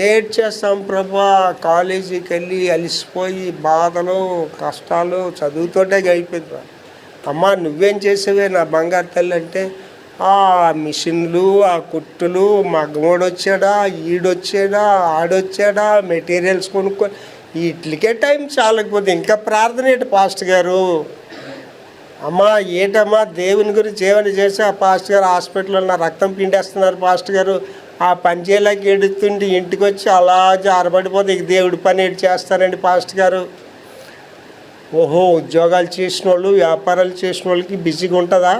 ఏడ్ చేస్తాం ప్రభా, కాలేజీకి వెళ్ళి అలిసిపోయి బాధలు కష్టాలు చదువుతోటే అయిపోయింది. అమ్మా నువ్వేం చేసేవే నా బంగారు తల్లి అంటే, ఆ మిషన్లు, ఆ కుట్టులు, మగమోడు వచ్చాడా, ఈడొచ్చాడా, ఆడొచ్చాడా, మెటీరియల్స్ కొనుక్కొని వీటికే టైం చాలకపోతే ఇంకా ప్రార్థన ఏంటి పాస్టర్ గారు? అమ్మా ఏటమ్మా దేవుని గురించి ఏమైనా చేసి ఆ పాస్టర్ గారు హాస్పిటల్లో నా రక్తం పిండేస్తున్నారు పాస్టర్ గారు, ఆ పని చేయలేక ఎడుతుంటే ఇంటికి వచ్చి అలా జారబడిపోతే ఇక దేవుడి పని ఏడు చేస్తారండి పాస్టర్ గారు. ఓహో ఉద్యోగాలు చేసిన వాళ్ళు, వ్యాపారాలు చేసిన వాళ్ళకి బిజీగా ఉంటుందా?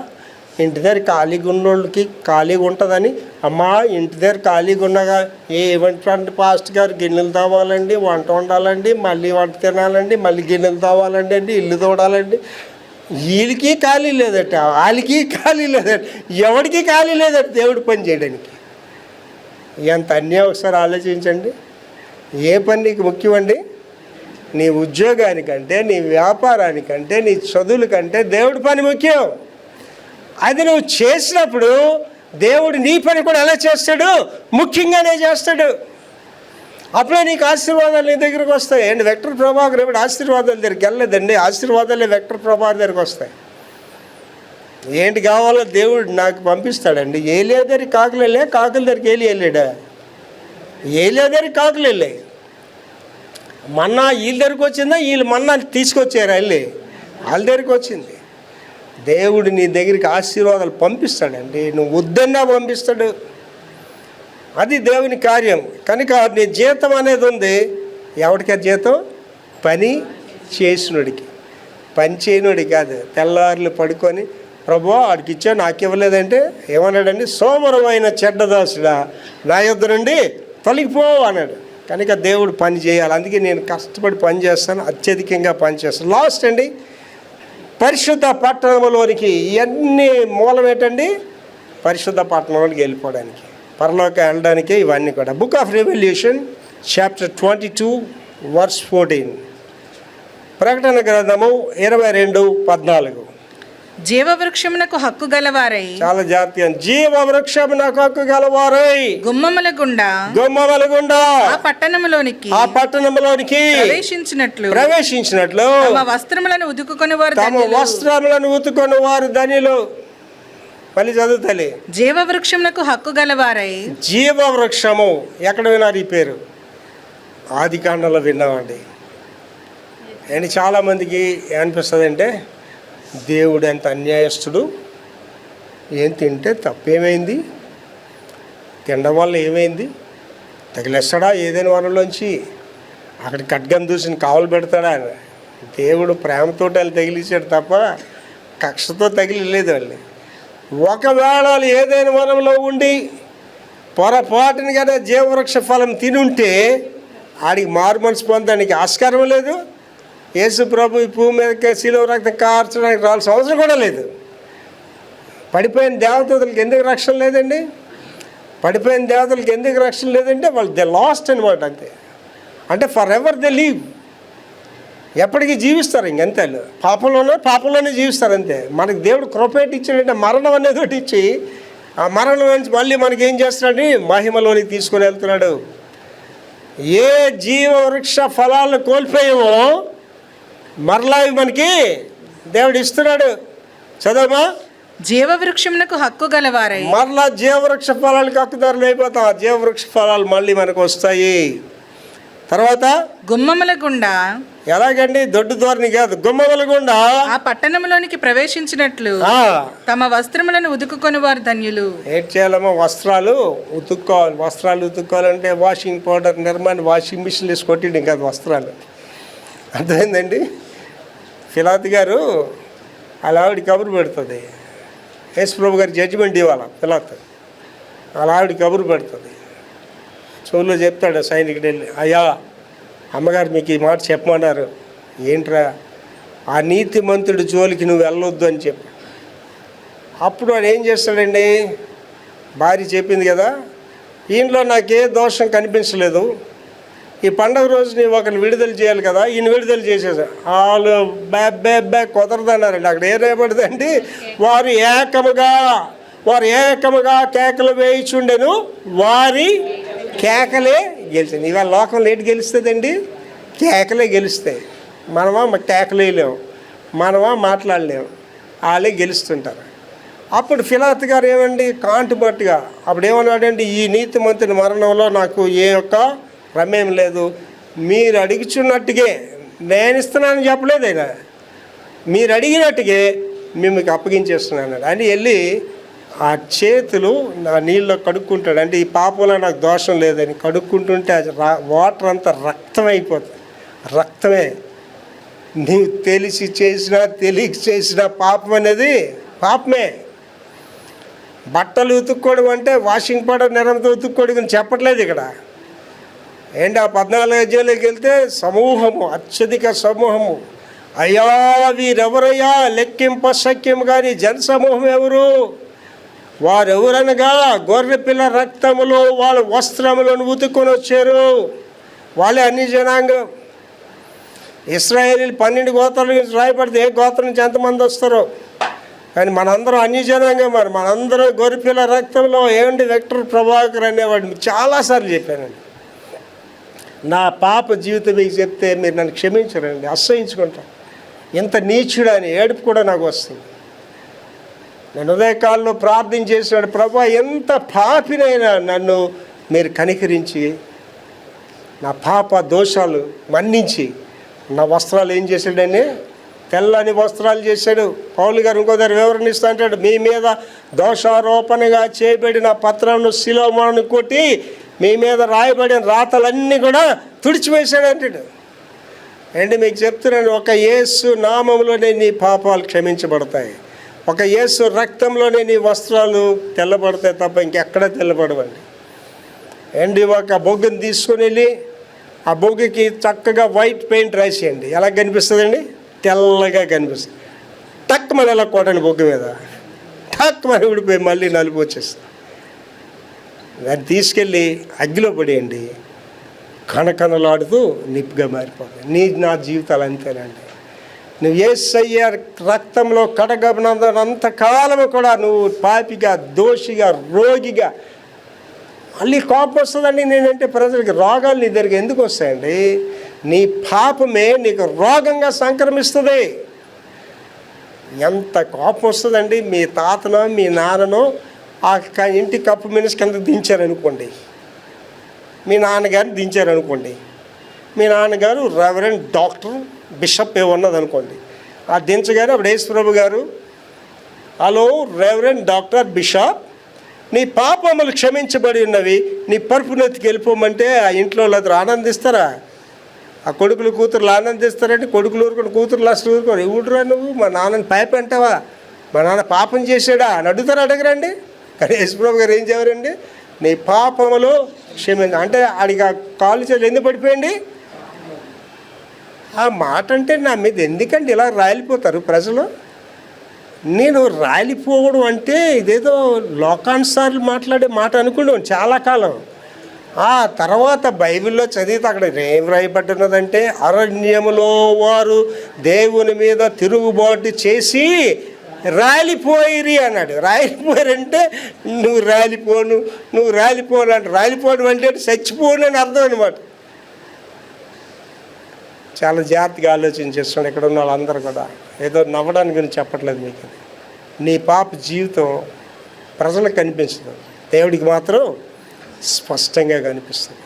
ఇంటి దగ్గర ఖాళీగా ఉన్న వాళ్ళకి ఖాళీగా ఉంటుందని, అమ్మా ఇంటి దగ్గర ఖాళీగా ఉండగా ఏమంటే పాస్టర్ గారు గిన్నెలు తవ్వాలండి, వంట వండాలండి, మళ్ళీ వంట తినాలండి, మళ్ళీ గిన్నెలు తవ్వాలండి అండి, ఇల్లు తోడాలండి. వీళ్ళకి ఖాళీ లేదట, వాళ్ళకి ఖాళీ లేదట, ఎవరికి ఖాళీ లేదట దేవుడి పని చేయడానికి. ఎంత అన్యాయం ఒకసారి ఆలోచించండి. ఏ పని నీకు ముఖ్యమండి? నీ ఉద్యోగానికంటే, నీ వ్యాపారానికంటే, నీ చదువులకంటే దేవుడి పని ముఖ్యం. అది నువ్వు చేసినప్పుడు దేవుడు నీ పని కూడా ఎలా చేస్తాడు? ముఖ్యంగానే చేస్తాడు. అప్పుడే నీకు ఆశీర్వాదాలు నీ దగ్గరకు వస్తాయి. అండ్ వెక్టర్ ప్రభాకర్ ఇప్పుడు ఆశీర్వాదాల దగ్గరికి వెళ్ళలేదండి, ఆశీర్వాదాలే వెక్టర్ ప్రభాకర్ దగ్గరికి వస్తాయి. ఏంటి కావాలో దేవుడు నాకు పంపిస్తాడండి. ఏలియా దగ్గరికి కాకులు వెళ్ళా, కాకుల దగ్గరికి వెళ్ళాడా? ఏలియా దగ్గరికి కాకులు వెళ్ళాయి. మన్నా వీళ్ళ దగ్గరికి వచ్చిందా? వీళ్ళు మన్నా తీసుకొచ్చారు వెళ్ళి వాళ్ళ దగ్గరికి వచ్చింది. దేవుడు నీ దగ్గరికి ఆశీర్వాదాలు పంపిస్తాడండి. నువ్వు వద్దన్నా పంపిస్తాడు. అది దేవుని కార్యం. కనుక నీ జీతం అనేది ఉంది. ఎవరికి జీతం? పని చేసినోడికి, పని చేయనోడికి కాదు. తెల్లారులు పడుకొని ప్రభు వాడికి ఇచ్చా నాకు ఇవ్వలేదంటే ఏమన్నాడండి? సోమరమైన చెడ్డదాసుడా నా యొద్ద నుండి తొలగిపో అన్నాడు. కనుక దేవుడు పని చేయాలి. అందుకే నేను కష్టపడి పని చేస్తాను, అత్యధికంగా పని చేస్తాను. లాస్ట్ అండి, పరిశుద్ధ పట్టణంలోనికి ఇవన్నీ మూలం ఏంటండి? పరిశుద్ధ పట్టణంలోనికి వెళ్ళిపోవడానికి, పరలోకి వెళ్ళడానికే ఇవన్నీ కూడా. Book of Revelation chapter 22 verse 14. ప్రకటన గ్రంథము 22:14. జీవవృక్షమునకు హక్కు గలవారై, చాలా జాతీయం, జీవవృక్షమునకు హక్కు గలవారై గుమ్మముల గుండా ఆ పట్టణములోనికి ప్రవేశించినట్లు తమ వస్త్రములను ఉతుకొని వారు ధనిలు. మళ్ళీ చదువుతలే. జీవవృక్షమునకు హక్కు గలవారై. జీవవృక్షము ఎక్కడ విన్నారు ఈ పేరు? ఆదికాండంలో విన్నామండి. అండ్ చాలామందికి ఏమనిపిస్తుంది అంటే, దేవుడు ఎంత అన్యాయస్తుడు, ఏం తింటే తప్పేమైంది, తినడం వల్ల ఏమైంది, తగిలేస్తాడా ఏదైనా వనంలోంచి, అక్కడ ఖడ్గం దూసిని కావలు పెడతాడా? దేవుడు ప్రేమతో వాళ్ళు తగిలించాడు తప్ప కక్షతో తగిలిలేదు వాళ్ళు. ఒకవేళ వాళ్ళు ఏదైనా వనంలో ఉండి పొరపాటుని కానీ జీవవృక్ష ఫలం తినుంటే ఆడికి మారు మనసు పొందడానికి ఆస్కారం లేదు. యేసు ప్రభు ఈ భూమి మీద శిలువ రక్తం కార్చడానికి రావాల్సిన అవసరం కూడా లేదు. పడిపోయిన దేవతలకు ఎందుకు రక్షణ లేదండి? పడిపోయిన దేవతలకు ఎందుకు రక్షణ లేదంటే వాళ్ళు దే లాస్ట్ అనమాట. అంతే. అంటే ఫర్ ఎవర్ దే లీవ్, ఎప్పటికీ జీవిస్తారు. ఇంకంతే, పాపంలోనే జీవిస్తారు అంతే. మనకి దేవుడు కృపేటి ఇచ్చాడంటే మరణం అనేది ఒకటి ఇచ్చి, ఆ మరణం నుంచి మళ్ళీ మనకి ఏం చేస్తున్నాడు? మహిమలోనికి తీసుకొని వెళ్తున్నాడు. ఏ జీవవృక్ష ఫలాలను కోల్పోయామో మరలా మనకి దేవుడు ఇస్తున్నాడు. చదవమా, జీవవృక్షమునకు హక్కు గలవారై మరలా జీవవృక్ష ఫలాలకు హక్కుదారులు అయిపోతాం. ఆ జీవవృక్ష ఫలాలు మళ్ళీ మనకు వస్తాయి. తర్వాత గుమ్మముల గుండా, ఎలాగండి? దొడ్డు ధోరణి కాదు, గుమ్మముల గుండా ఆ పట్టణములోనికి ప్రవేశించినట్లు తమ వస్త్రములను ఉతుకుకొని వారు ధన్యులు. ఏం చేయాలమ్మా? వస్త్రాలు ఉతుక్కోవాలి. వస్త్రాలు ఉతుక్కోవాలంటే వాషింగ్ పౌడర్ నిర్మాణం వాషింగ్ మిషన్ వేసి కొట్టిండి కాదు వస్త్రాలు. అర్థమైందండి? ఫిలాత్ గారు అలా ఆవిడ కబురు పెడుతుంది. యేసుప్రభు గారి జడ్జిమెంట్ ఇవ్వాల ఫిలాత్. అలా ఆవిడ కబురు పెడుతుంది. చెవుల్లో చెప్తాడు సైనికుడు వెళ్ళి, అయ్యా అమ్మగారు మీకు ఈ మాట చెప్పమన్నారు. ఏంట్రా? ఆ నీతిమంతుడి జోలికి నువ్వు వెళ్ళొద్దు అని చెప్పి. అప్పుడు వాడు ఏం చేస్తాడండి? భార్య చెప్పింది కదా, ఈయనలో నాకే దోషం కనిపించలేదు, ఈ పండగ రోజు నీవు ఒకరిని విడుదల చేయాలి కదా, ఈయన విడుదల చేసేసా. వాళ్ళు బ్యాక్ కుదరదన్నారండి. అక్కడ ఏం రేపడిందండి? వారు ఏకముగా కేకలు వేయిచుండెను, వారి కేకలే గెలిచింది. ఇవాళ లోకంలో ఏంటి గెలుస్తుందండి? కేకలే గెలుస్తాయి. మనమా కేకలేలేము, మనమా మాట్లాడలేము, వాళ్ళే గెలుస్తుంటారు. అప్పుడు ఫిలాత్ గారు ఏమండి కాంటుబట్టుగా అప్పుడు ఏమన్నాడండి? ఈ నీతిమంతుని మరణంలో నాకు ఏ యొక్క ప్రమేయం లేదు, మీరు అడుగుచున్నట్టుగే నేను ఇస్తున్నానని చెప్పలేదు ఆయన, మీరు అడిగినట్టుగే మీకు అప్పగించేస్తున్నాను అని వెళ్ళి ఆ చేతులు నా నీళ్ళలో కడుక్కుంటాడు. అంటే ఈ పాపంలో నాకు దోషం లేదని కడుక్కుంటుంటే అది వాటర్ అంతా రక్తం అయిపోతుంది. రక్తమే. నీవు తెలిసి చేసినా తెలియక చేసిన పాపం అనేది పాపమే. బట్టలు ఉతుక్కోవడం అంటే వాషింగ్ పౌడర్ నిరంతరం ఉతుక్కోవడం అని చెప్పట్లేదు ఇక్కడ. ఏంటి? ఆ 14 అధ్యాయంలోకి వెళ్తే సమూహము, అత్యధిక సమూహము. అయ్యా వీరెవరయ్యా లెక్కింప సఖ్యం కానీ జనసమూహం ఎవరు? వారెవరనగా గొర్రెపిల్ల రక్తములో వాళ్ళ వస్త్రములను ఉతుక్కొని వచ్చారు. వాళ్ళే అన్ని జనాంగం. ఇశ్రాయేలీలు 12 గోత్రాల నుంచి రాయబడితే ఏ గోత్రం నుంచి ఎంతమంది వస్తారో, కానీ మనందరం అన్ని జనాంగం. మరి మనందరం గొర్రెపిల్ల రక్తంలో. ఏమండి విక్టర్ ప్రభాకర్ అనేవాడు చాలాసార్లు చెప్పానండి, నా పాప జీవితం మీకు చెప్తే మీరు నన్ను క్షమించరండి, అసహించుకుంటాను, ఇంత నీచుడు అని ఏడుపు కూడా నాకు వస్తుంది. నేను ఉదయకాలంలో ప్రార్థన చేసినాడు, ప్రభా ఎంత పాపినైనా నన్ను మీరు కనికరించి నా పాప దోషాలు మన్నించి నా వస్త్రాలు ఏం చేశాడని తెల్లని వస్త్రాలు చేశాడు. పౌలు గారు ఇంకో దగ్గర వివరణ ఇస్తా అంటాడు, మీ మీద దోషారోపణగా చేయబడిన పత్రంను శిలోమోను కొట్టి మీ మీద రాయబడిన రాతలన్నీ కూడా తుడిచివేశాడు అంటాడు. ఏంటి మీకు చెప్తున్నాను, ఒక యేసు నామంలోనే నీ పాపాలు క్షమించబడతాయి, ఒక యేసు రక్తంలోనే నీ వస్త్రాలు తెల్లబడతాయి తప్ప ఇంకెక్కడ తెల్లబడవండి. ఏంటి? ఒక బొగ్గుని తీసుకుని వెళ్ళి ఆ బొగ్గుకి చక్కగా వైట్ పెయింట్ రాసేయండి. ఎలా కనిపిస్తుందండి? తెల్లగా కనిపిస్తుంది. టక్ మన ఎలా కొట్టండి బొగ్గు మీద, టక్ మన ఊడిపోయి మళ్ళీ నలుపు వచ్చేస్తుంది. దాన్ని తీసుకెళ్ళి అగ్గిలో పడేయండి, కణకణలాడుతూ నిప్పుగా మారిపోతుంది. నా జీవితాలు అంతేనండి. నువ్వు యేసయ్య రక్తంలో కడగబడినంతకాలము కూడా నువ్వు పాపిగా, దోషిగా, రోగిగా. మళ్ళీ కోపం వస్తుందండి. నేనంటే ప్రజలకి రోగాలు నీ దగ్గరికి ఎందుకు వస్తాయండి? నీ పాపమే నీకు రోగంగా సంక్రమిస్తుంది. ఎంత కోపం వస్తుందండి. మీ తాతనో మీ నాన్ననో ఆ ఇంటి కప్పు మినిస్ కింద దించారనుకోండి, మీ నాన్నగారిని దించారనుకోండి, మీ నాన్నగారు రెవరెండ్ డాక్టర్ బిషప్ ఏమన్నది అనుకోండి, ఆ దించగానే అప్పుడు యేసుప్రభు గారు, హలో రెవరెండ్ డాక్టర్ బిషప్, నీ పాపములు క్షమించబడి ఉన్నవి, నీ పరుపునెత్తికి వెళ్ళిపోమంటే ఆ ఇంట్లో వాళ్ళందరూ ఆనందిస్తారా? ఆ కొడుకులు కూతురులు ఆనందిస్తారంటే కొడుకులు ఊరుకొని కూతురులు అసలు ఊరుకోరు. ఊడురా నువ్వు మా నాన్నని పాప అంటావా, మా నాన్న పాపం చేసాడా అని అడుగుతారు, అడగరండి. కానీ యేసుప్రభు గారు ఏం చేయరండి, నీ పాపములు క్షమించ అంటే ఆడికి ఆ కాలు చేతులు ఎందుకు పడిపోయండి? ఆ మాట అంటే నా మీద ఎందుకంటే ఇలా రాలిపోతారు ప్రజలు. నేను రాలిపోవడం అంటే ఇదేదో లోకానుసార్లు మాట్లాడే మాట అనుకున్నాను చాలా కాలం. ఆ తర్వాత బైబిల్లో చదివితే అక్కడ ఏం రాయబడినదంటే, అరణ్యములో వారు దేవుని మీద తిరుగుబాటు చేసి రాలిపోయిరి అన్నాడు. రాలిపోయారంటే నువ్వు రాలిపోను అంటే రాలిపోవడం అంటే చచ్చిపోను అని అర్థం అనమాట. చాలా జాగ్రత్తగా ఆలోచన చేస్తున్నాడు ఇక్కడ ఉన్న వాళ్ళందరూ కూడా. ఏదో నవ్వడానికి గురించి చెప్పట్లేదు మీకు. నీ పాప జీవితం ప్రజలకు కనిపించదు, దేవుడికి మాత్రం స్పష్టంగా కనిపిస్తుంది.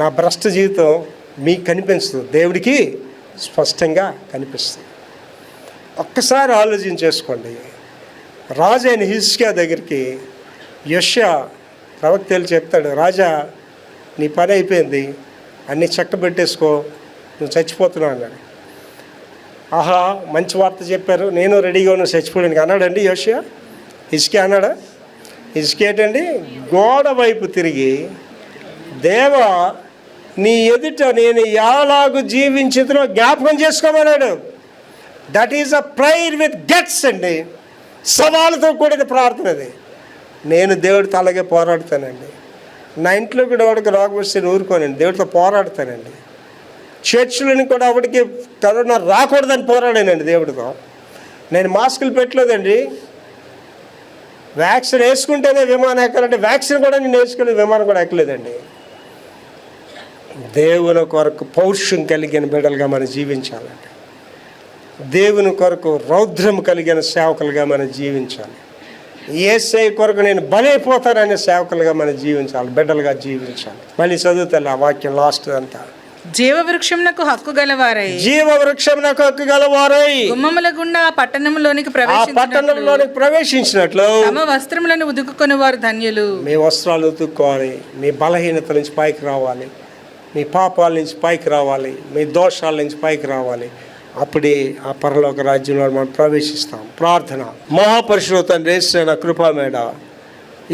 నా భ్రష్ట జీవితం మీకు కనిపించదు, దేవుడికి స్పష్టంగా కనిపిస్తుంది. ఒక్కసారి ఆలోచన చేసుకోండి. రాజు అయిన హిజ్కియా దగ్గరికి యెషయా ప్రవక్తలు చెప్తాడు, రాజా నీ పని అయిపోయింది, అన్నీ చక్కబెట్టేసుకో, నువ్వు చచ్చిపోతున్నావు అన్నాడు. ఆహా, మంచి వార్త చెప్పారు, నేను రెడీగా ఉన్నా చచ్చిపోయానికి అన్నాడండి యెషయా? హిజ్కియా అన్నాడా? హిజ్కియా ఏంటండి, గోడ వైపు తిరిగి, దేవా నీ ఎదుట నేను ఎలాగూ జీవించుతున్నో జ్ఞాపకం చేసుకోమన్నాడు. That is a prayer with guts అండి, సవాలుతో కూడిన ప్రార్థన అది. నేను దేవుడితో అలాగే పోరాడుతానండి. నా ఇంట్లో కూడా వాడికి రోగం వస్తే ఊరుకోనండి, దేవుడితో పోరాడుతానండి. చర్చిలోని కూడా వాడికి కరోనా రాకూడదని పోరాడానండి దేవుడితో. నేను మాస్కులు పెట్టలేదండి, వ్యాక్సిన్ వేసుకుంటేనే విమానం ఎక్కాలంటే వ్యాక్సిన్ కూడా నేను వేసుకునే విమానం కూడా ఎక్కలేదండి. దేవుని కొరకు పౌరుషం కలిగిన బిడ్డలుగా మనం జీవించాలండి. దేవుని కొరకు రౌద్రం కలిగిన సేవకులుగా మనం జీవించాలి. యేసయ్య కొరకు నేను బలైపోతాననే సేవకులుగా మనం జీవించాలి, బిడ్డలుగా జీవించాలి. మళ్ళీ చదువుతాను ఆ వాక్యం లాస్ట్ అంతా. జీవవృక్షమునకు హక్కు గలవారై, జీవవృక్షమునకు హక్కు గలవారై గుమ్మముల గుండా ఆ పట్టణంలోనికి ప్రవేశించినట్లు తమ వస్త్రములను ఉదుకుకొని వారు ధన్యులు. మీ వస్త్రాలు ఉతుక్కోవాలి, మీ బలహీనత నుంచి పైకి రావాలి, మీ పాపాల నుంచి పైకి రావాలి, మీ దోషాల నుంచి పైకి రావాలి. అప్పుడే ఆ పరలోక రాజ్యంలో మనం ప్రవేశిస్తాం. ప్రార్థన. మహాపరిశుద్ధ తండ్రి యేసయ్య కృపామేడ,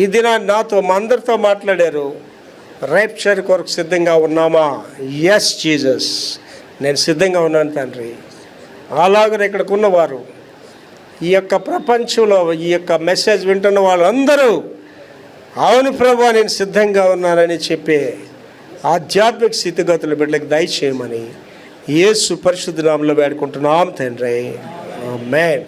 ఈ దినాన్ని నాతో మా అందరితో మాట్లాడారు. రేప్చర్ కొరకు సిద్ధంగా ఉన్నామా? ఎస్ జీసస్, నేను సిద్ధంగా ఉన్నాను తండ్రి. అలాగనే ఇక్కడికి ఉన్నవారు, ఈ యొక్క ప్రపంచంలో ఈ యొక్క మెసేజ్ వింటున్న వాళ్ళందరూ అవును ప్రభువా నేను సిద్ధంగా ఉన్నానని చెప్పే ఆధ్యాత్మిక స్థితిగతుల బిడ్డలకు దయచేయమని యేసు పరిశుద్ధ నామములో వేడుకుంటున్నాం తండ్రి. ఆమేన్.